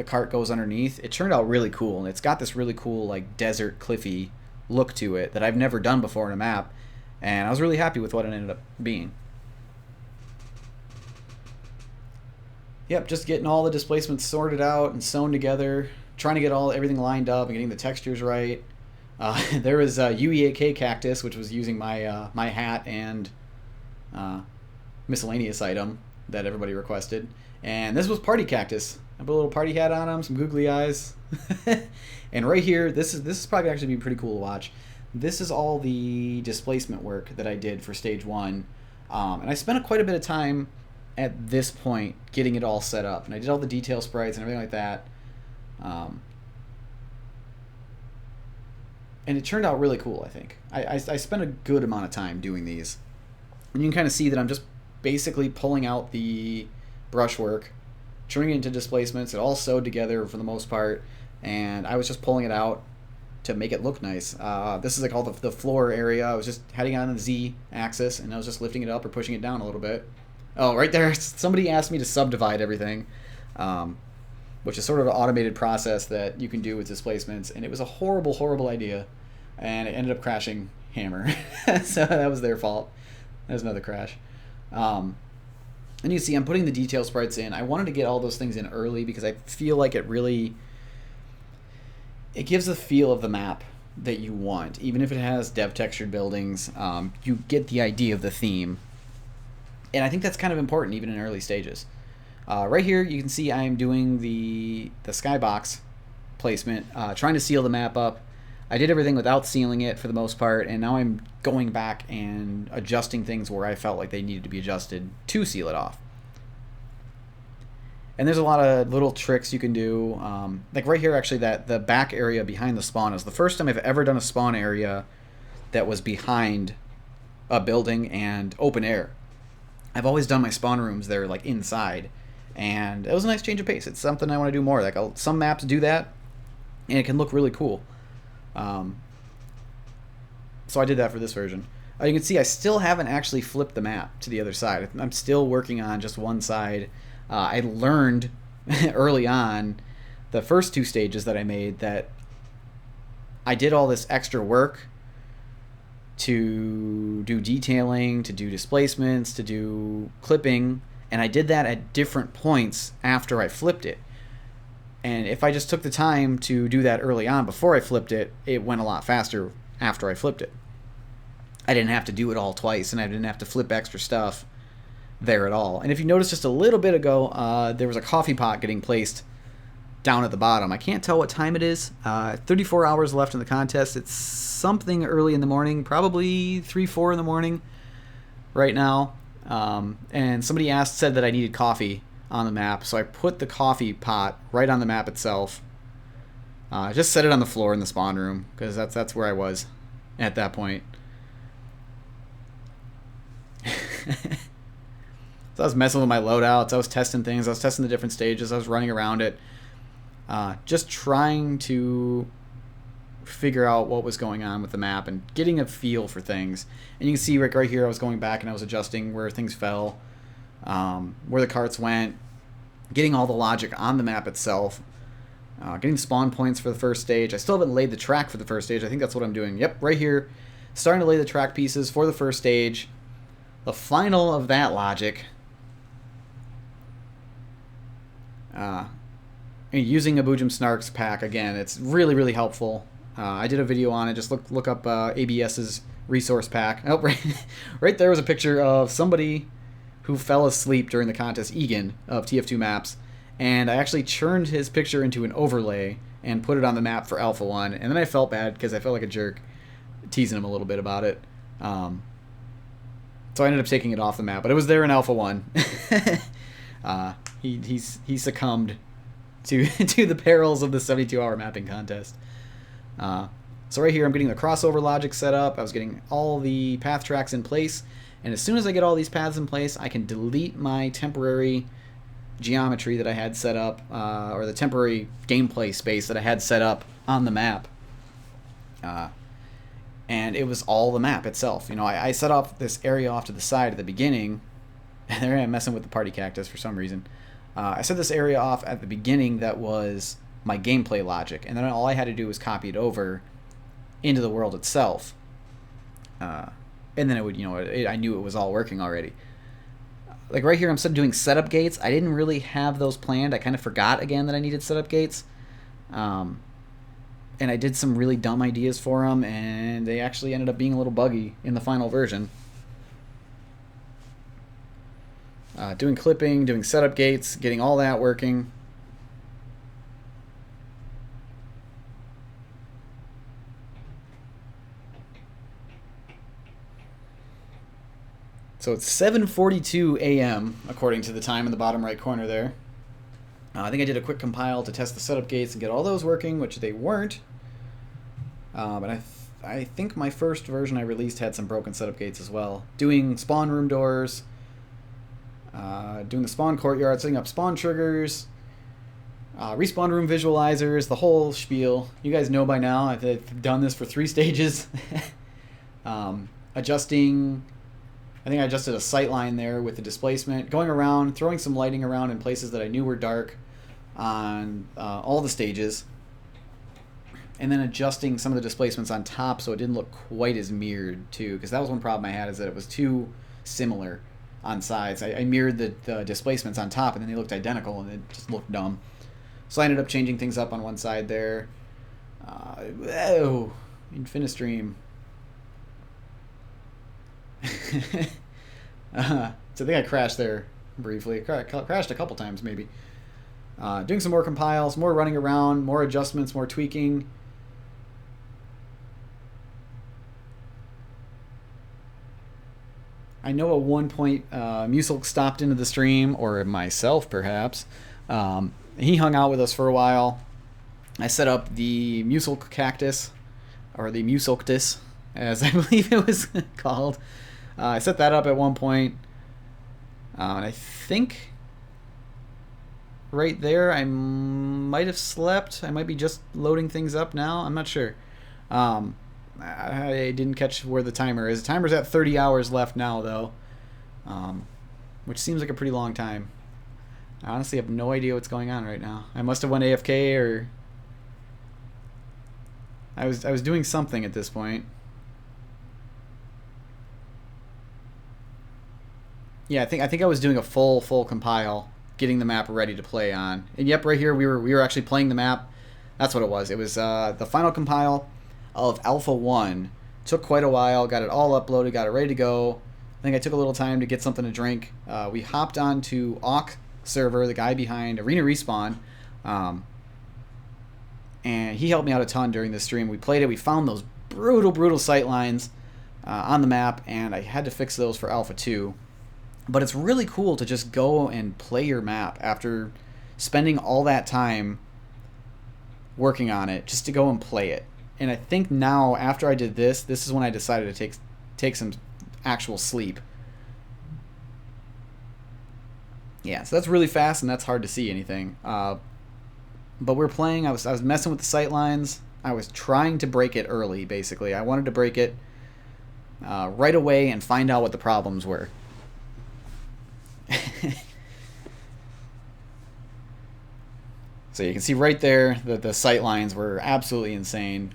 cart goes underneath, it turned out really cool, and it's got this really cool, like, desert cliffy look to it that I've never done before in a map, and I was really happy with what it ended up being. Yep, just getting all the displacements sorted out and sewn together, trying to get everything lined up and getting the textures right. There was UEAK Cactus, which was using my my hat and miscellaneous item that everybody requested. And this was Party Cactus. I put a little party hat on him, some googly eyes. And right here, this is probably actually be pretty cool to watch. This is all the displacement work that I did for stage 1. And I spent quite a bit of time at this point getting it all set up. And I did all the detail sprites and everything like that. And it turned out really cool, I think. I spent a good amount of time doing these. And you can kind of see that I'm just basically pulling out the brushwork, turning it into displacements. It all sewed together for the most part, and I was just pulling it out to make it look nice. This is like all the floor area. I was just heading on the Z axis, and I was just lifting it up or pushing it down a little bit. Oh, right there, somebody asked me to subdivide everything, which is sort of an automated process that you can do with displacements, and it was a horrible, horrible idea, and it ended up crashing Hammer. So that was their fault. There's another crash. And you see I'm putting the detail sprites in. I wanted to get all those things in early because I feel like it gives the feel of the map that you want. Even if it has dev textured buildings, you get the idea of the theme. And I think that's kind of important even in early stages. Right here you can see I'm doing the skybox placement, trying to seal the map up. I did everything without sealing it for the most part, and now I'm going back and adjusting things where I felt like they needed to be adjusted to seal it off. And there's a lot of little tricks you can do. Like right here, actually, that the back area behind the spawn is the first time I've ever done a spawn area that was behind a building and open air. I've always done my spawn rooms there, like inside, and it was a nice change of pace. It's something I want to do more. Like some maps do that, and it can look really cool. So I did that for this version. You can see I still haven't actually flipped the map to the other side. I'm still working on just one side. I learned early on, the first 2 stages that I made, that I did all this extra work to do detailing, to do displacements, to do clipping, and I did that at different points after I flipped it. And if I just took the time to do that early on before I flipped it, it went a lot faster after I flipped it. I didn't have to do it all twice, and I didn't have to flip extra stuff there at all. And if you notice just a little bit ago, there was a coffee pot getting placed down at the bottom. I can't tell what time it is. 34 hours left in the contest. It's something early in the morning, probably 3, 4 in the morning right now. And somebody said that I needed coffee on the map, so I put the coffee pot right on the map itself. Just set it on the floor in the spawn room, because that's where I was at that point. So I was messing with my loadouts. I was testing things. I was testing the different stages. I was running around it. Just trying to figure out what was going on with the map and getting a feel for things. And you can see right here I was going back and I was adjusting where things fell, where the carts went, getting all the logic on the map itself, getting spawn points for the first stage. I still haven't laid the track for the first stage. I think that's what I'm doing. Yep, right here. Starting to lay the track pieces for the first stage. The final of that logic. Using a Boojum Snarks pack, again, it's really, really helpful. I did a video on it. Just look up ABS's resource pack. Oh, right there was a picture of somebody who fell asleep during the contest, Egan, of TF2Maps. And I actually churned his picture into an overlay and put it on the map for Alpha 1. And then I felt bad because I felt like a jerk teasing him a little bit about it. So I ended up taking it off the map. But it was there in Alpha 1. He succumbed to the perils of the 72-hour mapping contest. So right here I'm getting the crossover logic set up. I was getting all the path tracks in place, and as soon as I get all these paths in place, I can delete my temporary geometry that I had set up, or the temporary gameplay space that I had set up on the map. And it was all the map itself. You know, I set off this area off to the side at the beginning, and there I am messing with the party cactus for some reason. I set this area off at the beginning that was my gameplay logic, and then all I had to do was copy it over into the world itself. And then it would, I knew it was all working already. Like right here, I'm still doing setup gates. I didn't really have those planned. I kind of forgot again that I needed setup gates. And I did some really dumb ideas for them, and they actually ended up being a little buggy in the final version. Doing clipping, doing setup gates, getting all that working. So it's 7:42 a.m. according to the time in the bottom right corner there. I think I did a quick compile to test the setup gates and get all those working, which they weren't. But I think my first version I released had some broken setup gates as well. Doing spawn room doors, doing the spawn courtyard, setting up spawn triggers, respawn room visualizers, the whole spiel. You guys know by now I've done this for 3 stages. Adjusting, I think I adjusted a sightline there with the displacement, going around, throwing some lighting around in places that I knew were dark on all the stages, and then adjusting some of the displacements on top so it didn't look quite as mirrored too, because that was one problem I had, is that it was too similar on sides. I mirrored the displacements on top, and then they looked identical, and it just looked dumb. So I ended up changing things up on one side there. Infinistream. So I think I crashed there briefly. Crashed a couple times maybe. Doing some more compiles, more running around, more adjustments, more tweaking. I know at one point Musil stopped into the stream, or myself perhaps. He hung out with us for a while. I set up the Musil cactus, or the Musilctus, as I believe it was called. I set that up at one point. And I think right there I might have slept. I might be just loading things up now. I'm not sure. I didn't catch where the timer is. The timer's at 30 hours left now, though, which seems like a pretty long time. I honestly have no idea what's going on right now. I must have went AFK, or I was doing something at this point. Yeah, I think I was doing a full compile, getting the map ready to play on. And yep, right here we were actually playing the map. That's what it was. It was the final compile of Alpha 1. Took quite a while, got it all uploaded, got it ready to go. I think I took a little time to get something to drink. We hopped onto Auk server, the guy behind Arena Respawn, and he helped me out a ton during this stream. We played it. We found those brutal sightlines on the map, and I had to fix those for Alpha 2. But it's really cool to just go and play your map after spending all that time working on it, just to go and play it. And I think now, after I did this is when I decided to take some actual sleep. Yeah, so that's really fast, and that's hard to see anything. But we're playing. I was messing with the sightlines. I was trying to break it early, basically. I wanted to break it right away and find out what the problems were. So you can see right there that the sightlines were absolutely insane.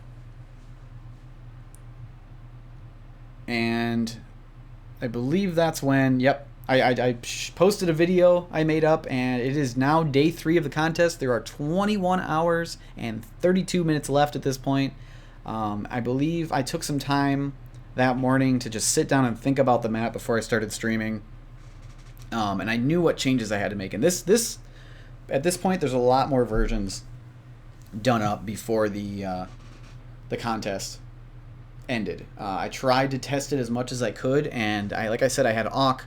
And I believe that's when, yep, I posted a video I made up, and it is now day 3 of the contest. There are 21 hours and 32 minutes left at this point. I believe I took some time that morning to just sit down and think about the map before I started streaming. And I knew what changes I had to make. And this at this point, there's a lot more versions done up before the contest ended. I tried to test it as much as I could, and like I said, I had Auk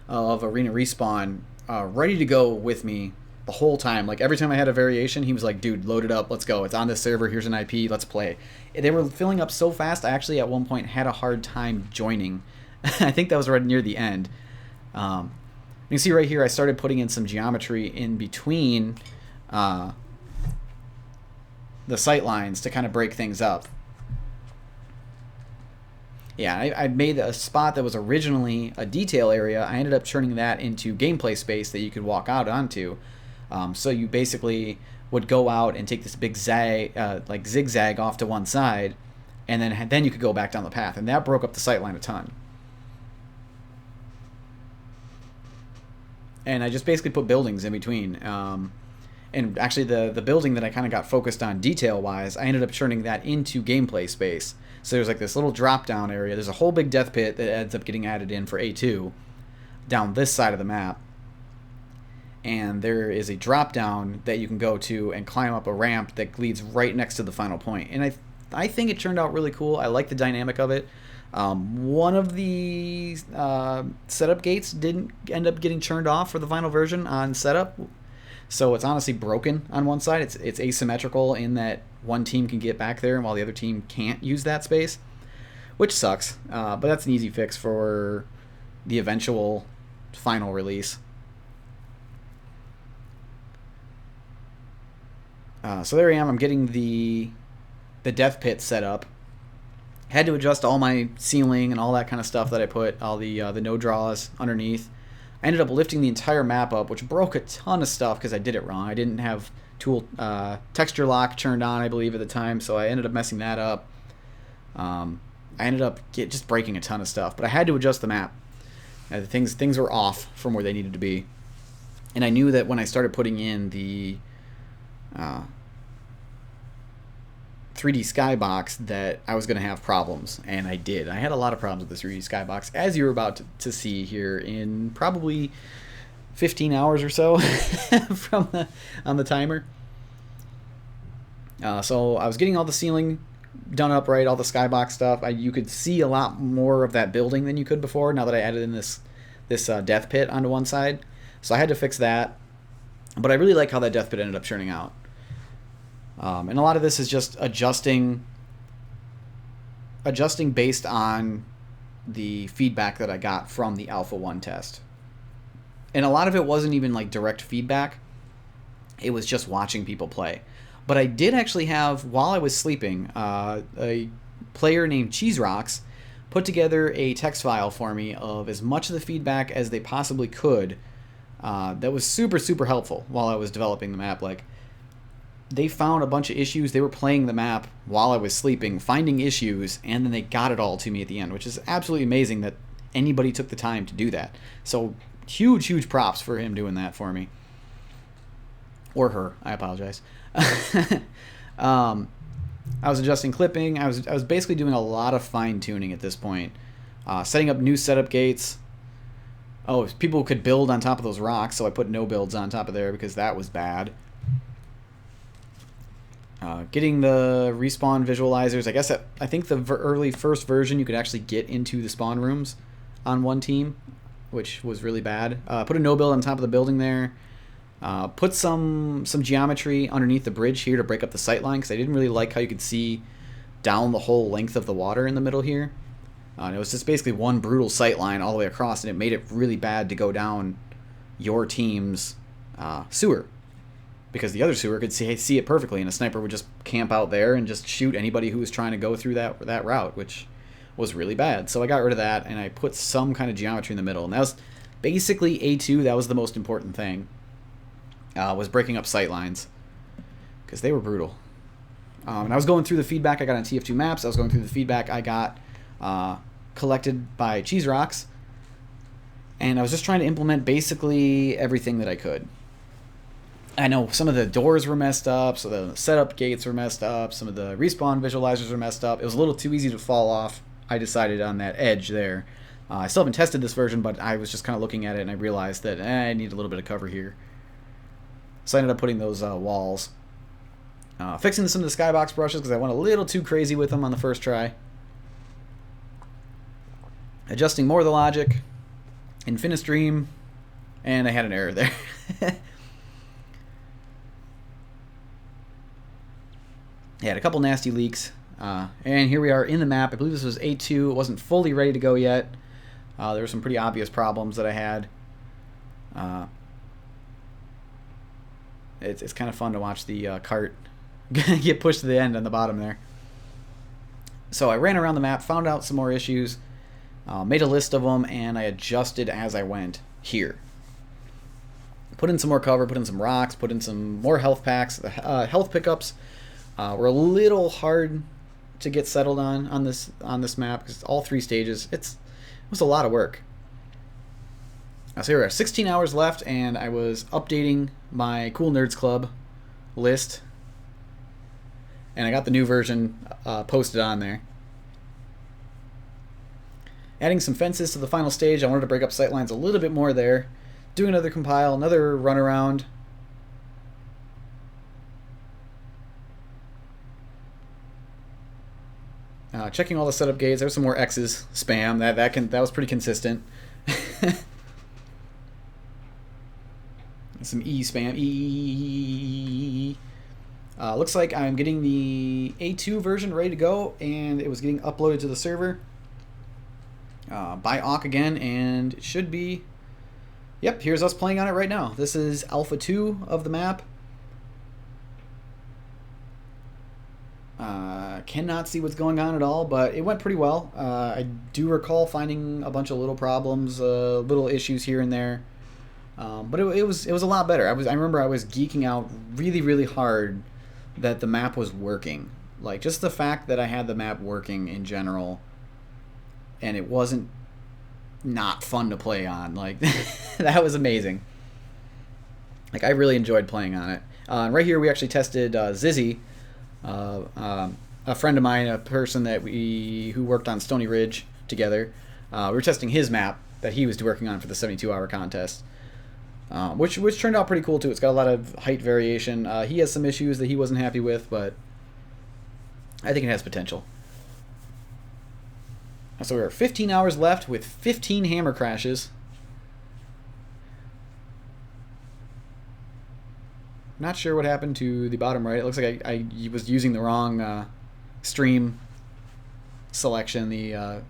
of Arena Respawn ready to go with me the whole time. Like, every time I had a variation, he was like, dude, load it up, let's go. It's on this server, here's an IP, let's play. They were filling up so fast, I actually at one point had a hard time joining. I think that was right near the end. You can see right here I started putting in some geometry in between the sight lines to kind of break things up. Yeah, I made a spot that was originally a detail area. I ended up turning that into gameplay space that you could walk out onto. So you basically would go out and take this big zigzag off to one side, and then you could go back down the path, and that broke up the sightline a ton. And I just basically put buildings in between. And actually the building that I kind of got focused on detail-wise, I ended up turning that into gameplay space. So there's like this little drop-down area. There's a whole big death pit that ends up getting added in for A2 down this side of the map. And there is a drop-down that you can go to and climb up a ramp that leads right next to the final point. And I think it turned out really cool. I like the dynamic of it. One of the setup gates didn't end up getting turned off for the final version on setup, so it's honestly broken on one side. It's asymmetrical in that one team can get back there while the other team can't use that space, which sucks, but that's an easy fix for the eventual final release. So there I am. I'm getting the death pit set up. Had to adjust all my ceiling and all that kind of stuff that I put, all the no draws underneath. I ended up lifting the entire map up, which broke a ton of stuff because I did it wrong. I didn't have texture lock turned on, I believe, at the time, so I ended up messing that up. I ended up just breaking a ton of stuff, but I had to adjust the map. Things were off from where they needed to be, and I knew that when I started putting in the 3D skybox that I was going to have problems, and I did. I had a lot of problems with the 3D skybox, as you're about to see here in probably 15 hours or so on the timer. So I was getting all the ceiling done up right, all the skybox stuff. You could see a lot more of that building than you could before, now that I added in this death pit onto one side. So I had to fix that, but I really like how that death pit ended up turning out. And a lot of this is just adjusting based on the feedback that I got from the Alpha 1 test. And a lot of it wasn't even like direct feedback. It was just watching people play. But I did actually have, while I was sleeping, a player named Cheese Rocks put together a text file for me of as much of the feedback as they possibly could. That was super, super helpful while I was developing the map. Like, they found a bunch of issues. They were playing the map while I was sleeping, finding issues, and then they got it all to me at the end, which is absolutely amazing that anybody took the time to do that. So huge, huge props for him doing that for me. Or her. I apologize. I was adjusting clipping. I was basically doing a lot of fine-tuning at this point. Setting up new setup gates, Oh, people could build on top of those rocks, so I put no builds on top of there because that was bad. Getting the respawn visualizers. I guess I think the early first version you could actually get into the spawn rooms on one team, which was really bad. Put a no build on top of the building there. Put some geometry underneath the bridge here to break up the sightline because I didn't really like how you could see down the whole length of the water in the middle here. And it was just basically one brutal sightline all the way across, and it made it really bad to go down your team's sewer. Because the other sewer could see it perfectly, and a sniper would just camp out there and just shoot anybody who was trying to go through that route, which was really bad. So I got rid of that, and I put some kind of geometry in the middle. And that was basically A2. That was the most important thing, was breaking up sightlines, because they were brutal. And I was going through the feedback I got on TF2Maps. I was going through the feedback I got collected by Cheese Rocks, and I was just trying to implement basically everything that I could. I know some of the doors were messed up, so the setup gates were messed up, some of the respawn visualizers were messed up. It was a little too easy to fall off, I decided, on that edge there. I still haven't tested this version, but I was just kind of looking at it and I realized that I need a little bit of cover here. So I ended up putting those walls. Fixing some of the skybox brushes because I went a little too crazy with them on the first try. Adjusting more of the logic in Finistream, and I had an error there. Yeah, had a couple nasty leaks, and here we are in the map. I believe this was A2. It wasn't fully ready to go yet. There were some pretty obvious problems that I had. It's kind of fun to watch the cart get pushed to the end on the bottom there. So I ran around the map, found out some more issues, made a list of them, and I adjusted as I went here. Put in some more cover, put in some rocks, put in some more health packs. The health pickups were a little hard to get settled on this map because all three stages. It was a lot of work. So here we are, 16 hours left, and I was updating my Cool Nerds Club list, and I got the new version posted on there. Adding some fences to the final stage. I wanted to break up sightlines a little bit more there. Doing another compile, another run around. Checking all the setup gates. There's some more X's spam. That was pretty consistent. Some E spam. Looks like I'm getting the A2 version ready to go, and it was getting uploaded to the server by Awk again, and it should be. Yep, here's us playing on it right now. This is Alpha 2 of the map. Cannot see what's going on at all, but it went pretty well. I do recall finding a bunch of little problems, little issues here and there, but it was a lot better. I remember I was geeking out really, really hard that the map was working. Like, just the fact that I had the map working in general, and it wasn't not fun to play on. Like, that was amazing. Like, I really enjoyed playing on it. And right here we actually tested Zizzy, a friend of mine, a person who worked on Stony Ridge together. We were testing his map that he was working on for the 72-hour contest, which turned out pretty cool too. It's got a lot of height variation. He has some issues that he wasn't happy with, but I think it has potential. So we're 15 hours left with 15 hammer crashes. Not sure what happened to the bottom right. It looks like I was using the wrong stream selection, the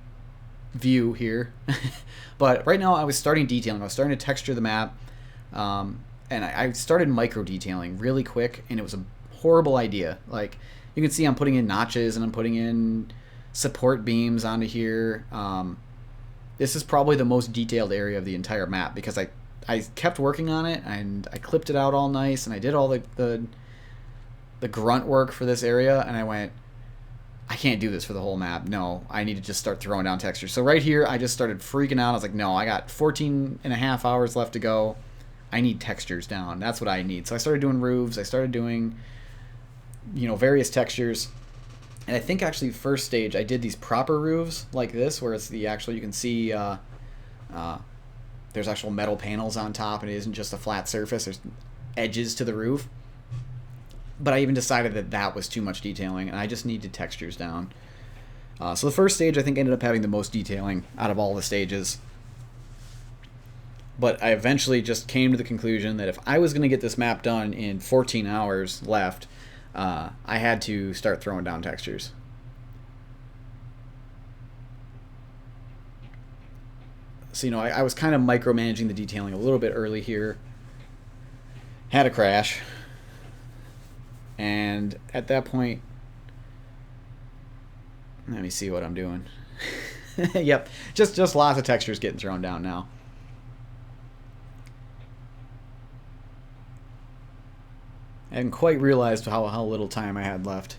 view here. But right now I was starting detailing. I was starting to texture the map. And I started micro detailing really quick, and it was a horrible idea. Like, you can see I'm putting in notches and I'm putting in support beams onto here. This is probably the most detailed area of the entire map because I kept working on it, and I clipped it out all nice, and I did all the grunt work for this area, and I went, I can't do this for the whole map. No, I need to just start throwing down textures. So right here, I just started freaking out. I was like, no, I got 14 and a half hours left to go. I need textures down. That's what I need. So I started doing roofs. I started doing, various textures. And I think actually first stage, I did these proper roofs like this, where it's you can see the there's actual metal panels on top, and it isn't just a flat surface. There's edges to the roof. But I even decided that that was too much detailing, and I just needed textures down. So the first stage, I think, ended up having the most detailing out of all the stages. But I eventually just came to the conclusion that if I was going to get this map done in 14 hours left, I had to start throwing down textures. So, I was kind of micromanaging the detailing a little bit early here. Had a crash. And at that point, let me see what I'm doing. Yep, just lots of textures getting thrown down now. I hadn't quite realized how little time I had left.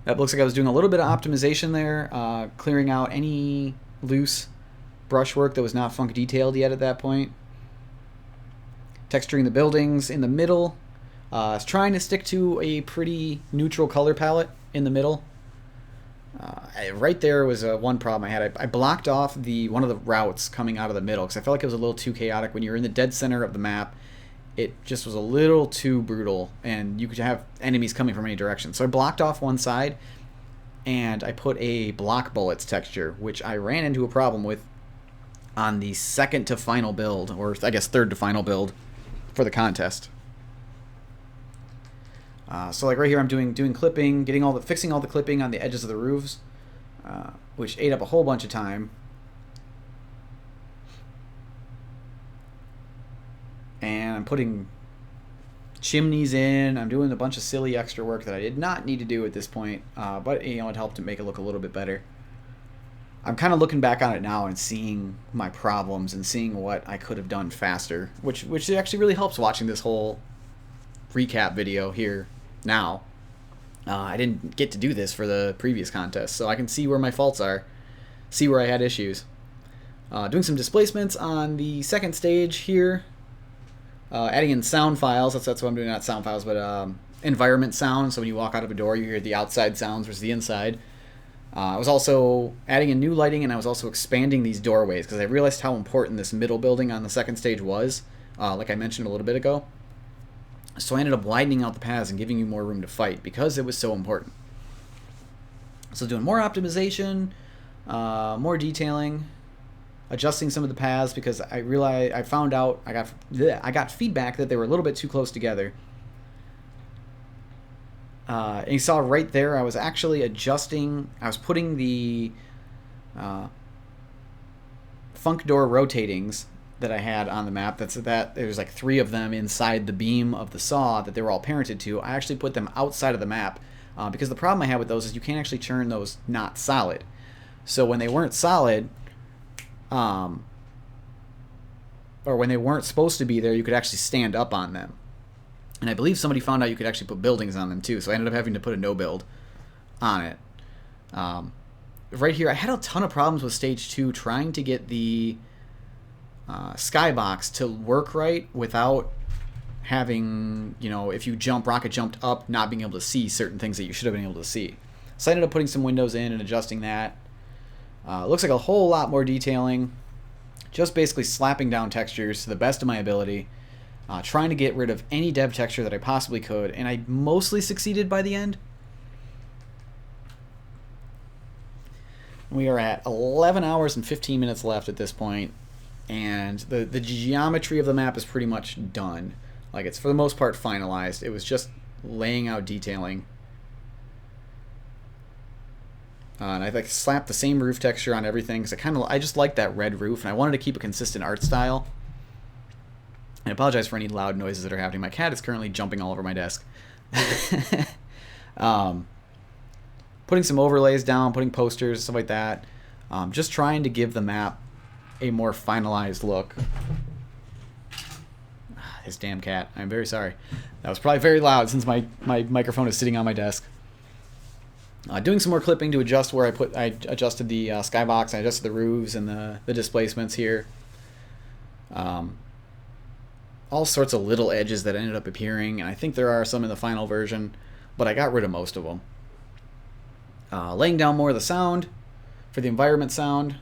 That looks like I was doing a little bit of optimization there, clearing out any loose brushwork that was not funk detailed yet at that point. Texturing the buildings in the middle. I was trying to stick to a pretty neutral color palette in the middle. Right there was one problem I had. I blocked off one of the routes coming out of the middle because I felt like it was a little too chaotic. When you're in the dead center of the map, it just was a little too brutal, and you could have enemies coming from any direction. So I blocked off one side, and I put a block bullets texture, which I ran into a problem with on the second to final build, or I guess third to final build for the contest. So like right here, I'm doing clipping, fixing all the clipping on the edges of the roofs, which ate up a whole bunch of time. And I'm putting chimneys in. I'm doing a bunch of silly extra work that I did not need to do at this point, but it helped to make it look a little bit better. I'm kind of looking back on it now and seeing my problems and seeing what I could have done faster, which actually really helps watching this whole recap video here now. I didn't get to do this for the previous contest, so I can see where my faults are, see where I had issues. Doing some displacements on the second stage here. Adding in sound files, that's what I'm doing, not sound files, but environment sound, so when you walk out of a door you hear the outside sounds versus the inside. I was also adding in new lighting, and I was also expanding these doorways because I realized how important this middle building on the second stage was, like I mentioned a little bit ago. So I ended up widening out the paths and giving you more room to fight because it was so important. So doing more optimization, more detailing, adjusting some of the paths because I got feedback that they were a little bit too close together. And you saw right there, I was actually adjusting. I was putting the funk door rotatings that I had on the map. There was like 3 of them inside the beam of the saw that they were all parented to. I actually put them outside of the map because the problem I had with those is you can't actually turn those not solid. So when they weren't solid, or when they weren't supposed to be there, you could actually stand up on them. And I believe somebody found out you could actually put buildings on them too, so I ended up having to put a no build on it. Right here, I had a ton of problems with stage 2 trying to get the skybox to work right without having, if you rocket jumped up, not being able to see certain things that you should have been able to see. So I ended up putting some windows in and adjusting that. Looks like a whole lot more detailing. Just basically slapping down textures to the best of my ability. Trying to get rid of any dev texture that I possibly could, and I mostly succeeded by the end. We are at 11 hours and 15 minutes left at this point, and the geometry of the map is pretty much done. Like, it's for the most part finalized. It was just laying out detailing. And I slapped the same roof texture on everything because I just like that red roof, and I wanted to keep a consistent art style. I apologize for any loud noises that are happening. My cat is currently jumping all over my desk. Putting some overlays down, putting posters, stuff like that. Just trying to give the map a more finalized look. This damn cat. I'm very sorry. That was probably very loud since my microphone is sitting on my desk. Doing some more clipping to adjust where I adjusted the skybox, I adjusted the roofs and the displacements here. All sorts of little edges that ended up appearing, and I think there are some in the final version, but I got rid of most of them. Laying down more of the sound for the environment sound.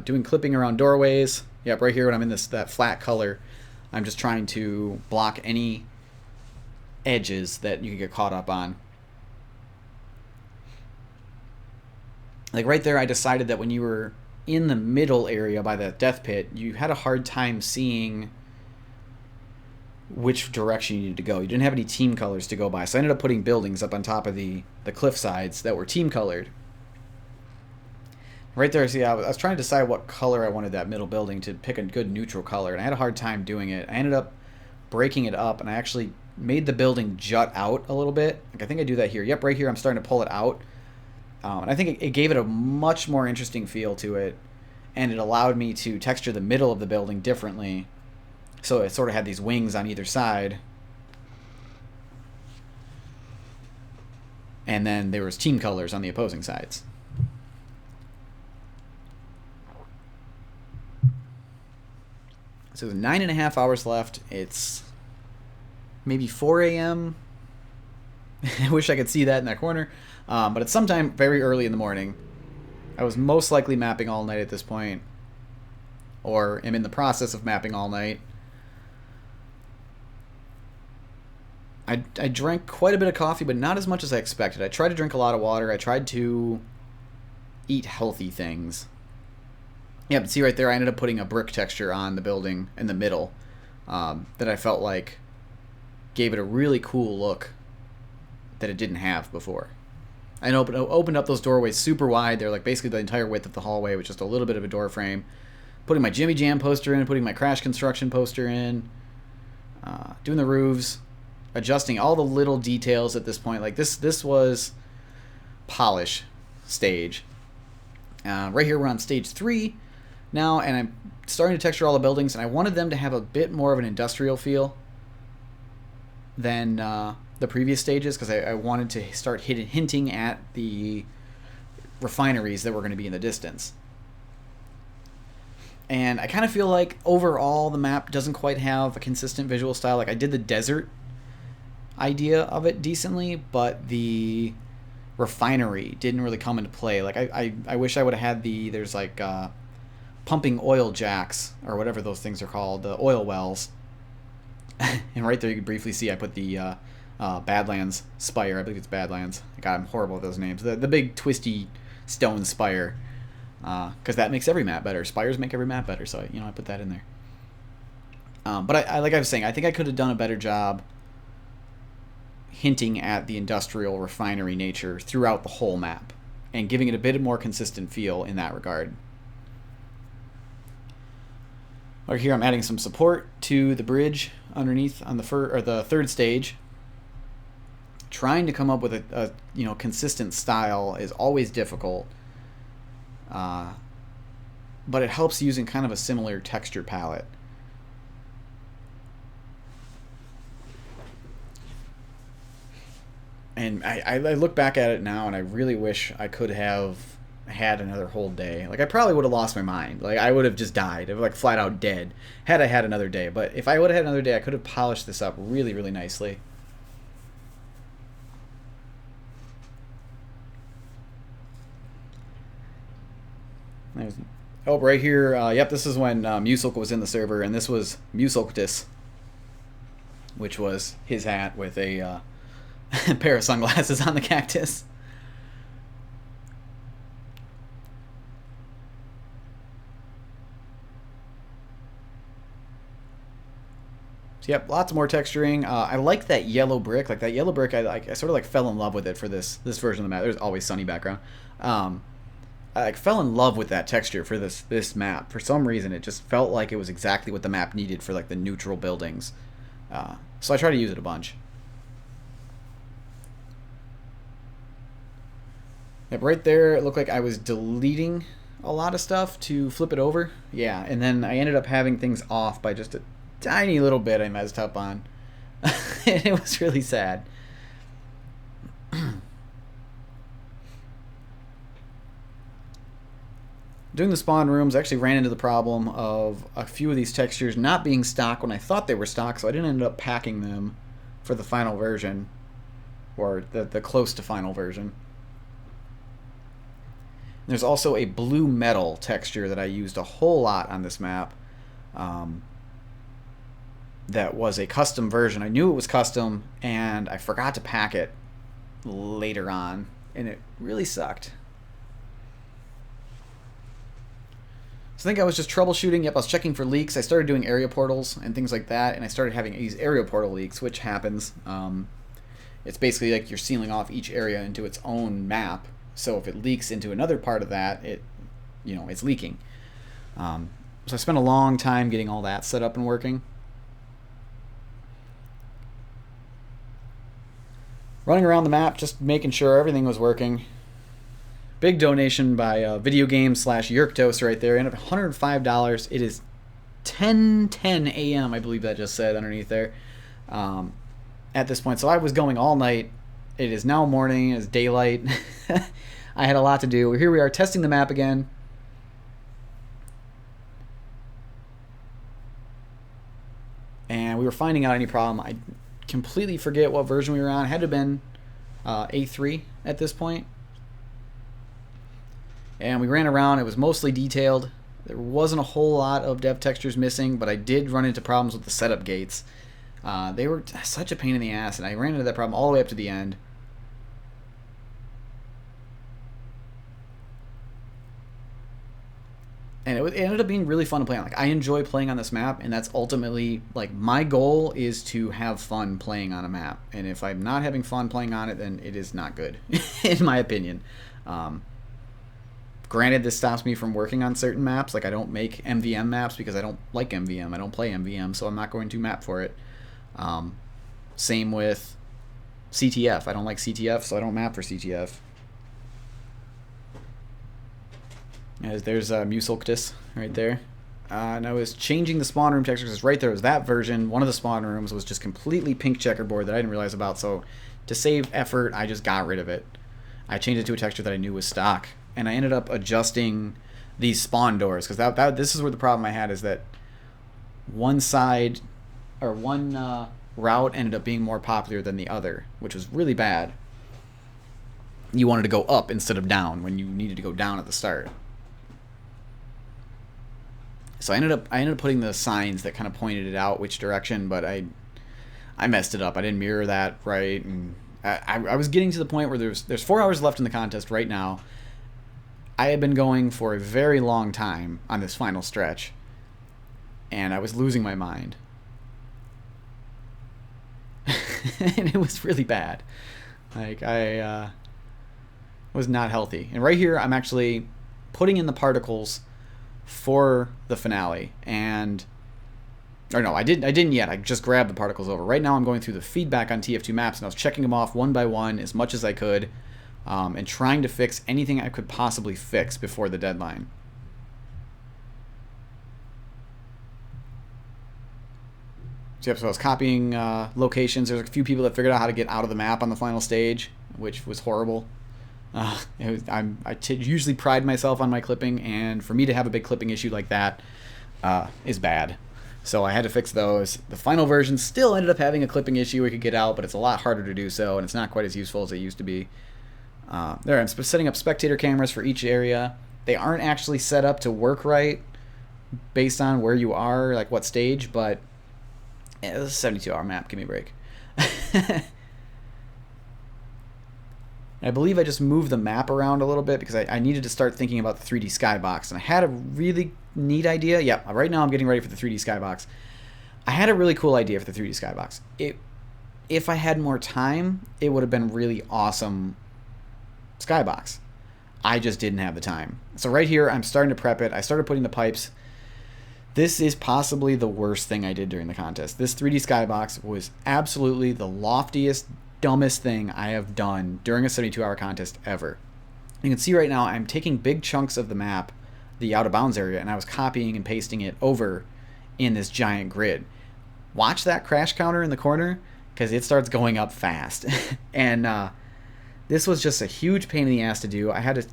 Doing clipping around doorways. Yep, right here when I'm in that flat color, I'm just trying to block any edges that you can get caught up on. Like right there, I decided that when you were in the middle area by that death pit, you had a hard time seeing which direction you needed to go. You didn't have any team colors to go by, so I ended up putting buildings up on top of the cliff sides that were team colored. Right there, see, I was trying to decide what color I wanted that middle building to pick a good neutral color, and I had a hard time doing it. I ended up breaking it up, and I actually made the building jut out a little bit. Like I think I do that here. Yep, right here I'm starting to pull it out. And I think it gave it a much more interesting feel to it, and it allowed me to texture the middle of the building differently. So it sort of had these wings on either side. And then there was team colors on the opposing sides. So there's 9.5 hours left. It's maybe 4 a.m. I wish I could see that in that corner. But it's sometime very early in the morning. I was most likely mapping all night at this point. Or am in the process of mapping all night. I drank quite a bit of coffee, but not as much as I expected. I tried to drink a lot of water. I tried to eat healthy things. Yeah, but see right there, I ended up putting a brick texture on the building in the middle that I felt like gave it a really cool look that it didn't have before. I opened up those doorways super wide. They're like basically the entire width of the hallway with just a little bit of a door frame. Putting my Jimmy Jam poster in, putting my Crash Construction poster in, doing the roofs, adjusting all the little details at this point. Like this was polish stage. Right here we're on stage 3 now, and I'm starting to texture all the buildings, and I wanted them to have a bit more of an industrial feel than the previous stages, because I wanted to start hinting at the refineries that were going to be in the distance. And I kind of feel like overall the map doesn't quite have a consistent visual style. Like I did the desert idea of it decently, but the refinery didn't really come into play. Like I wish I would have had there's like pumping oil jacks or whatever those things are called, the oil wells. And right there you can briefly see I put the Badlands Spire. I believe it's Badlands. God, I'm horrible with those names. The big twisty stone spire, because that makes every map better. Spires make every map better, so I put that in there. But I like I was saying, I think I could have done a better job hinting at the industrial refinery nature throughout the whole map and giving it a bit more consistent feel in that regard. Over here I'm adding some support to the bridge underneath on the third stage. Trying to come up with a consistent style is always difficult, but it helps using kind of a similar texture palette. And I look back at it now, and I really wish I could have had another whole day. Like I probably would have lost my mind. Like I would have just died, like flat out dead, had I had another day. But if I would have had another day, I could have polished this up really, really nicely. Right here. Yep, this is when Musilk was in the server, and this was Musilktis, which was his hat with a pair of sunglasses on the cactus. So yep, lots more texturing. I like that yellow brick. Like that yellow brick, I sort of like fell in love with it for this version of the map. There's always sunny background. I like fell in love with that texture for this map. For some reason, it just felt like it was exactly what the map needed for like the neutral buildings. So I try to use it a bunch. Yep, right there, it looked like I was deleting a lot of stuff to flip it over. Yeah, and then I ended up having things off by just a tiny little bit I messed up on. And it was really sad. Doing the spawn rooms, I actually ran into the problem of a few of these textures not being stock when I thought they were stock, so I didn't end up packing them for the final version, or the close to final version. There's also a blue metal texture that I used a whole lot on this map. That was a custom version. I knew it was custom, and I forgot to pack it later on, and it really sucked. So I think I was just troubleshooting. Yep, I was checking for leaks. I started doing area portals and things like that, and I started having these area portal leaks, which happens. It's basically like you're sealing off each area into its own map. So if it leaks into another part of that, it's leaking. So I spent a long time getting all that set up and working. Running around the map, just making sure everything was working. Big donation by Video Games / Yerktos right there. And $105. It is 10:10 a.m. I believe that just said underneath there. At this point, so I was going all night. It is now morning. It's daylight. I had a lot to do. Here we are testing the map again. And we were finding out any problem. I completely forget what version we were on. It had to have been A3 at this point. And we ran around. It was mostly detailed. There wasn't a whole lot of dev textures missing, but I did run into problems with the setup gates. They were such a pain in the ass, and I ran into that problem all the way up to the end. And it ended up being really fun to play on. Like, I enjoy playing on this map, and that's ultimately, like, my goal is to have fun playing on a map. And if I'm not having fun playing on it, then it is not good, in my opinion. Granted, this stops me from working on certain maps. Like, I don't make MVM maps because I don't like MVM. I don't play MVM, so I'm not going to map for it. Same with CTF. I don't like CTF, so I don't map for CTF. There's Musulctus right there. And I was changing the spawn room texture because right there was that version. One of the spawn rooms was just completely pink checkerboard that I didn't realize about. So to save effort, I just got rid of it. I changed it to a texture that I knew was stock. And I ended up adjusting these spawn doors because this is where the problem I had is that one side or one route ended up being more popular than the other, which was really bad. You wanted to go up instead of down when you needed to go down at the start. So I ended up putting the signs that kind of pointed it out which direction, but I messed it up. I didn't mirror that right, and I was getting to the point where there's 4 hours left in the contest right now. I had been going for a very long time on this final stretch, and I was losing my mind. And it was really bad. Like, I was not healthy. And right here, I'm actually putting in the particles for the finale, or no, I didn't yet. I just grabbed the particles over. Right now I'm going through the feedback on TF2Maps, and I was checking them off one by one as much as I could, and trying to fix anything I could possibly fix before the deadline. So I was copying locations. There's a few people that figured out how to get out of the map on the final stage, which was horrible. I usually pride myself on my clipping, and for me to have a big clipping issue like that is bad. So I had to fix those. The final version still ended up having a clipping issue we could get out, but it's a lot harder to do so, and it's not quite as useful as it used to be. There, I'm setting up spectator cameras for each area. They aren't actually set up to work right based on where you are, like what stage, but yeah, this is a 72-hour map. Give me a break. I believe I just moved the map around a little bit because I needed to start thinking about the 3D skybox. And I had a really neat idea. Yeah, right now I'm getting ready for the 3D skybox. I had a really cool idea for the 3D skybox. If I had more time, it would have been really awesome skybox. I just didn't have the time. So right here, I'm starting to prep it. I started putting the pipes. This is possibly the worst thing I did during the contest. This 3D skybox was absolutely the loftiest, dumbest thing I have done during a 72-hour contest ever. You can see right now I'm taking big chunks of the map, the out of bounds area, and I was copying and pasting it over in this giant grid. Watch that crash counter in the corner because it starts going up fast. And this was just a huge pain in the ass to do. I had to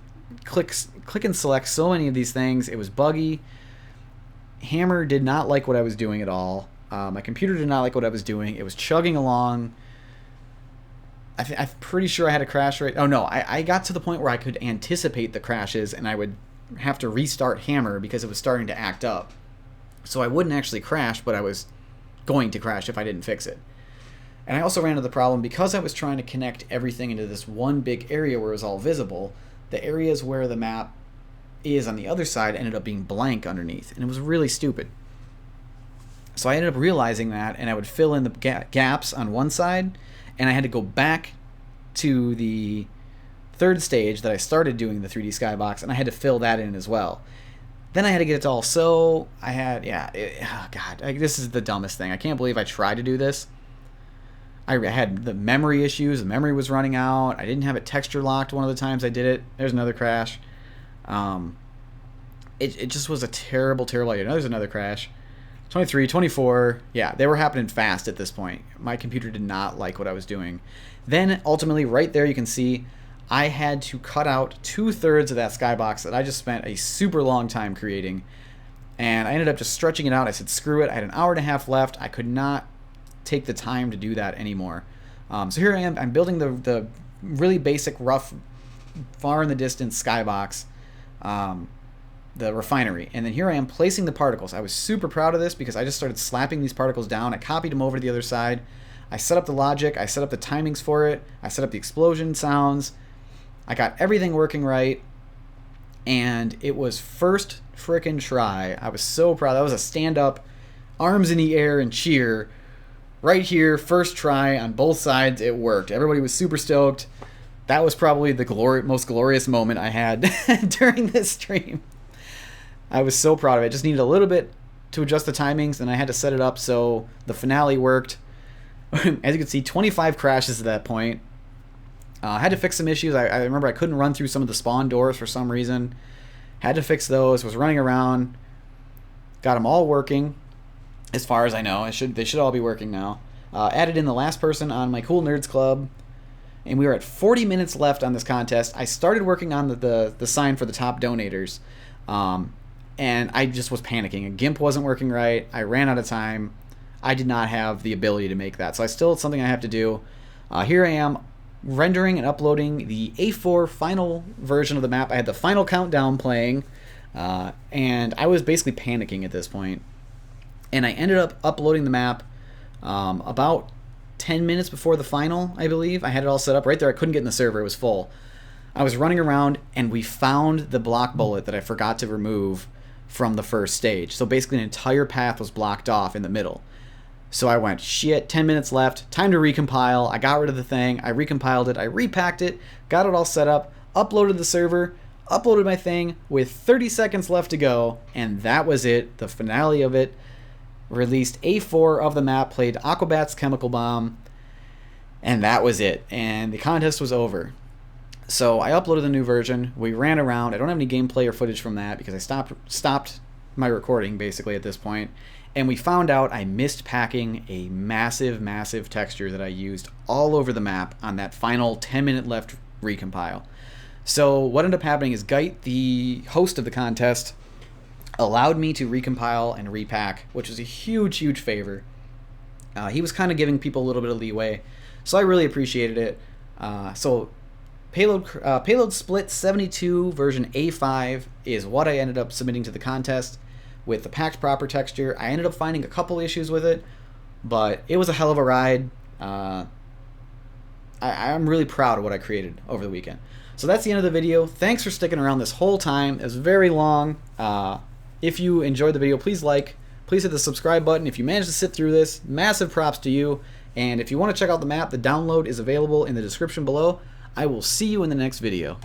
click and select so many of these things. It was buggy. Hammer did not like what I was doing at all. My computer did not like what I was doing. It was chugging along. I'm pretty sure I had a crash rate. Oh no, I got to the point where I could anticipate the crashes, and I would have to restart Hammer because it was starting to act up. So I wouldn't actually crash, but I was going to crash if I didn't fix it. And I also ran into the problem because I was trying to connect everything into this one big area where it was all visible. The areas where the map is on the other side ended up being blank underneath, and it was really stupid. So I ended up realizing that, and I would fill in the gaps on one side, and I had to go back to the third stage that I started doing the 3D skybox, and I had to fill that in as well. Then I had to get it all. So I had, oh God, this is the dumbest thing. I can't believe I tried to do this. I had the memory issues. The memory was running out. I didn't have it texture locked one of the times I did it. There's another crash. It just was a terrible, terrible idea. There's another crash. 23, 24. Yeah, they were happening fast at this point. My computer did not like what I was doing. Then, ultimately, right there you can see I had to cut out 2/3 of that skybox that I just spent a super long time creating. And I ended up just stretching it out. I said, screw it. I had an hour and a half left. I could not take the time to do that anymore. So here I am. I'm building the really basic, rough, far in the distance skybox, the refinery. And then here I am placing the particles. I was super proud of this because I just started slapping these particles down. I copied them over to the other side. I set up the logic. I set up the timings for it. I set up the explosion sounds. I got everything working right. And it was first frickin' try. I was so proud. That was a stand up, arms in the air and cheer. Right here, first try on both sides, it worked. Everybody was super stoked. That was probably the most glorious moment I had during this stream. I was so proud of it. Just needed a little bit to adjust the timings, and I had to set it up so the finale worked. As you can see, 25 crashes at that point. I had to fix some issues. I remember I couldn't run through some of the spawn doors for some reason. Had to fix those. Was running around. Got them all working. As far as I know, they should all be working now. Added in the last person on my Cool Nerds Club, and we were at 40 minutes left on this contest. I started working on the sign for the top donators, and I just was panicking. A GIMP wasn't working right. I ran out of time. I did not have the ability to make that, so it's something I have to do. Here I am rendering and uploading the A4 final version of the map. I had the final countdown playing, and I was basically panicking at this point. And I ended up uploading the map about 10 minutes before the final, I believe. I had it all set up right there. I couldn't get in the server. It was full. I was running around, and we found the block bullet that I forgot to remove from the first stage. So basically an entire path was blocked off in the middle. So I went, shit, 10 minutes left. Time to recompile. I got rid of the thing. I recompiled it. I repacked it. Got it all set up. Uploaded the server. Uploaded my thing with 30 seconds left to go. And that was it. The finale of it. Released A4 of the map, played Aquabat's Chemical Bomb, and that was it. And the contest was over. So I uploaded the new version. We ran around. I don't have any gameplay or footage from that because I stopped my recording basically at this point. And we found out I missed packing a massive, massive texture that I used all over the map on that final 10-minute left recompile. So what ended up happening is Geit, the host of the contest, allowed me to recompile and repack, which was a huge, huge favor. He was kind of giving people a little bit of leeway, so I really appreciated it. So payload split 72 version A5 is what I ended up submitting to the contest with the packed proper texture. I ended up finding a couple issues with it, but it was a hell of a ride. I'm really proud of what I created over the weekend. So that's the end of the video. Thanks for sticking around this whole time. It was very long. If you enjoyed the video, please hit the subscribe button. If you managed to sit through this, massive props to you. And if you want to check out the map, the download is available in the description below. I will see you in the next video.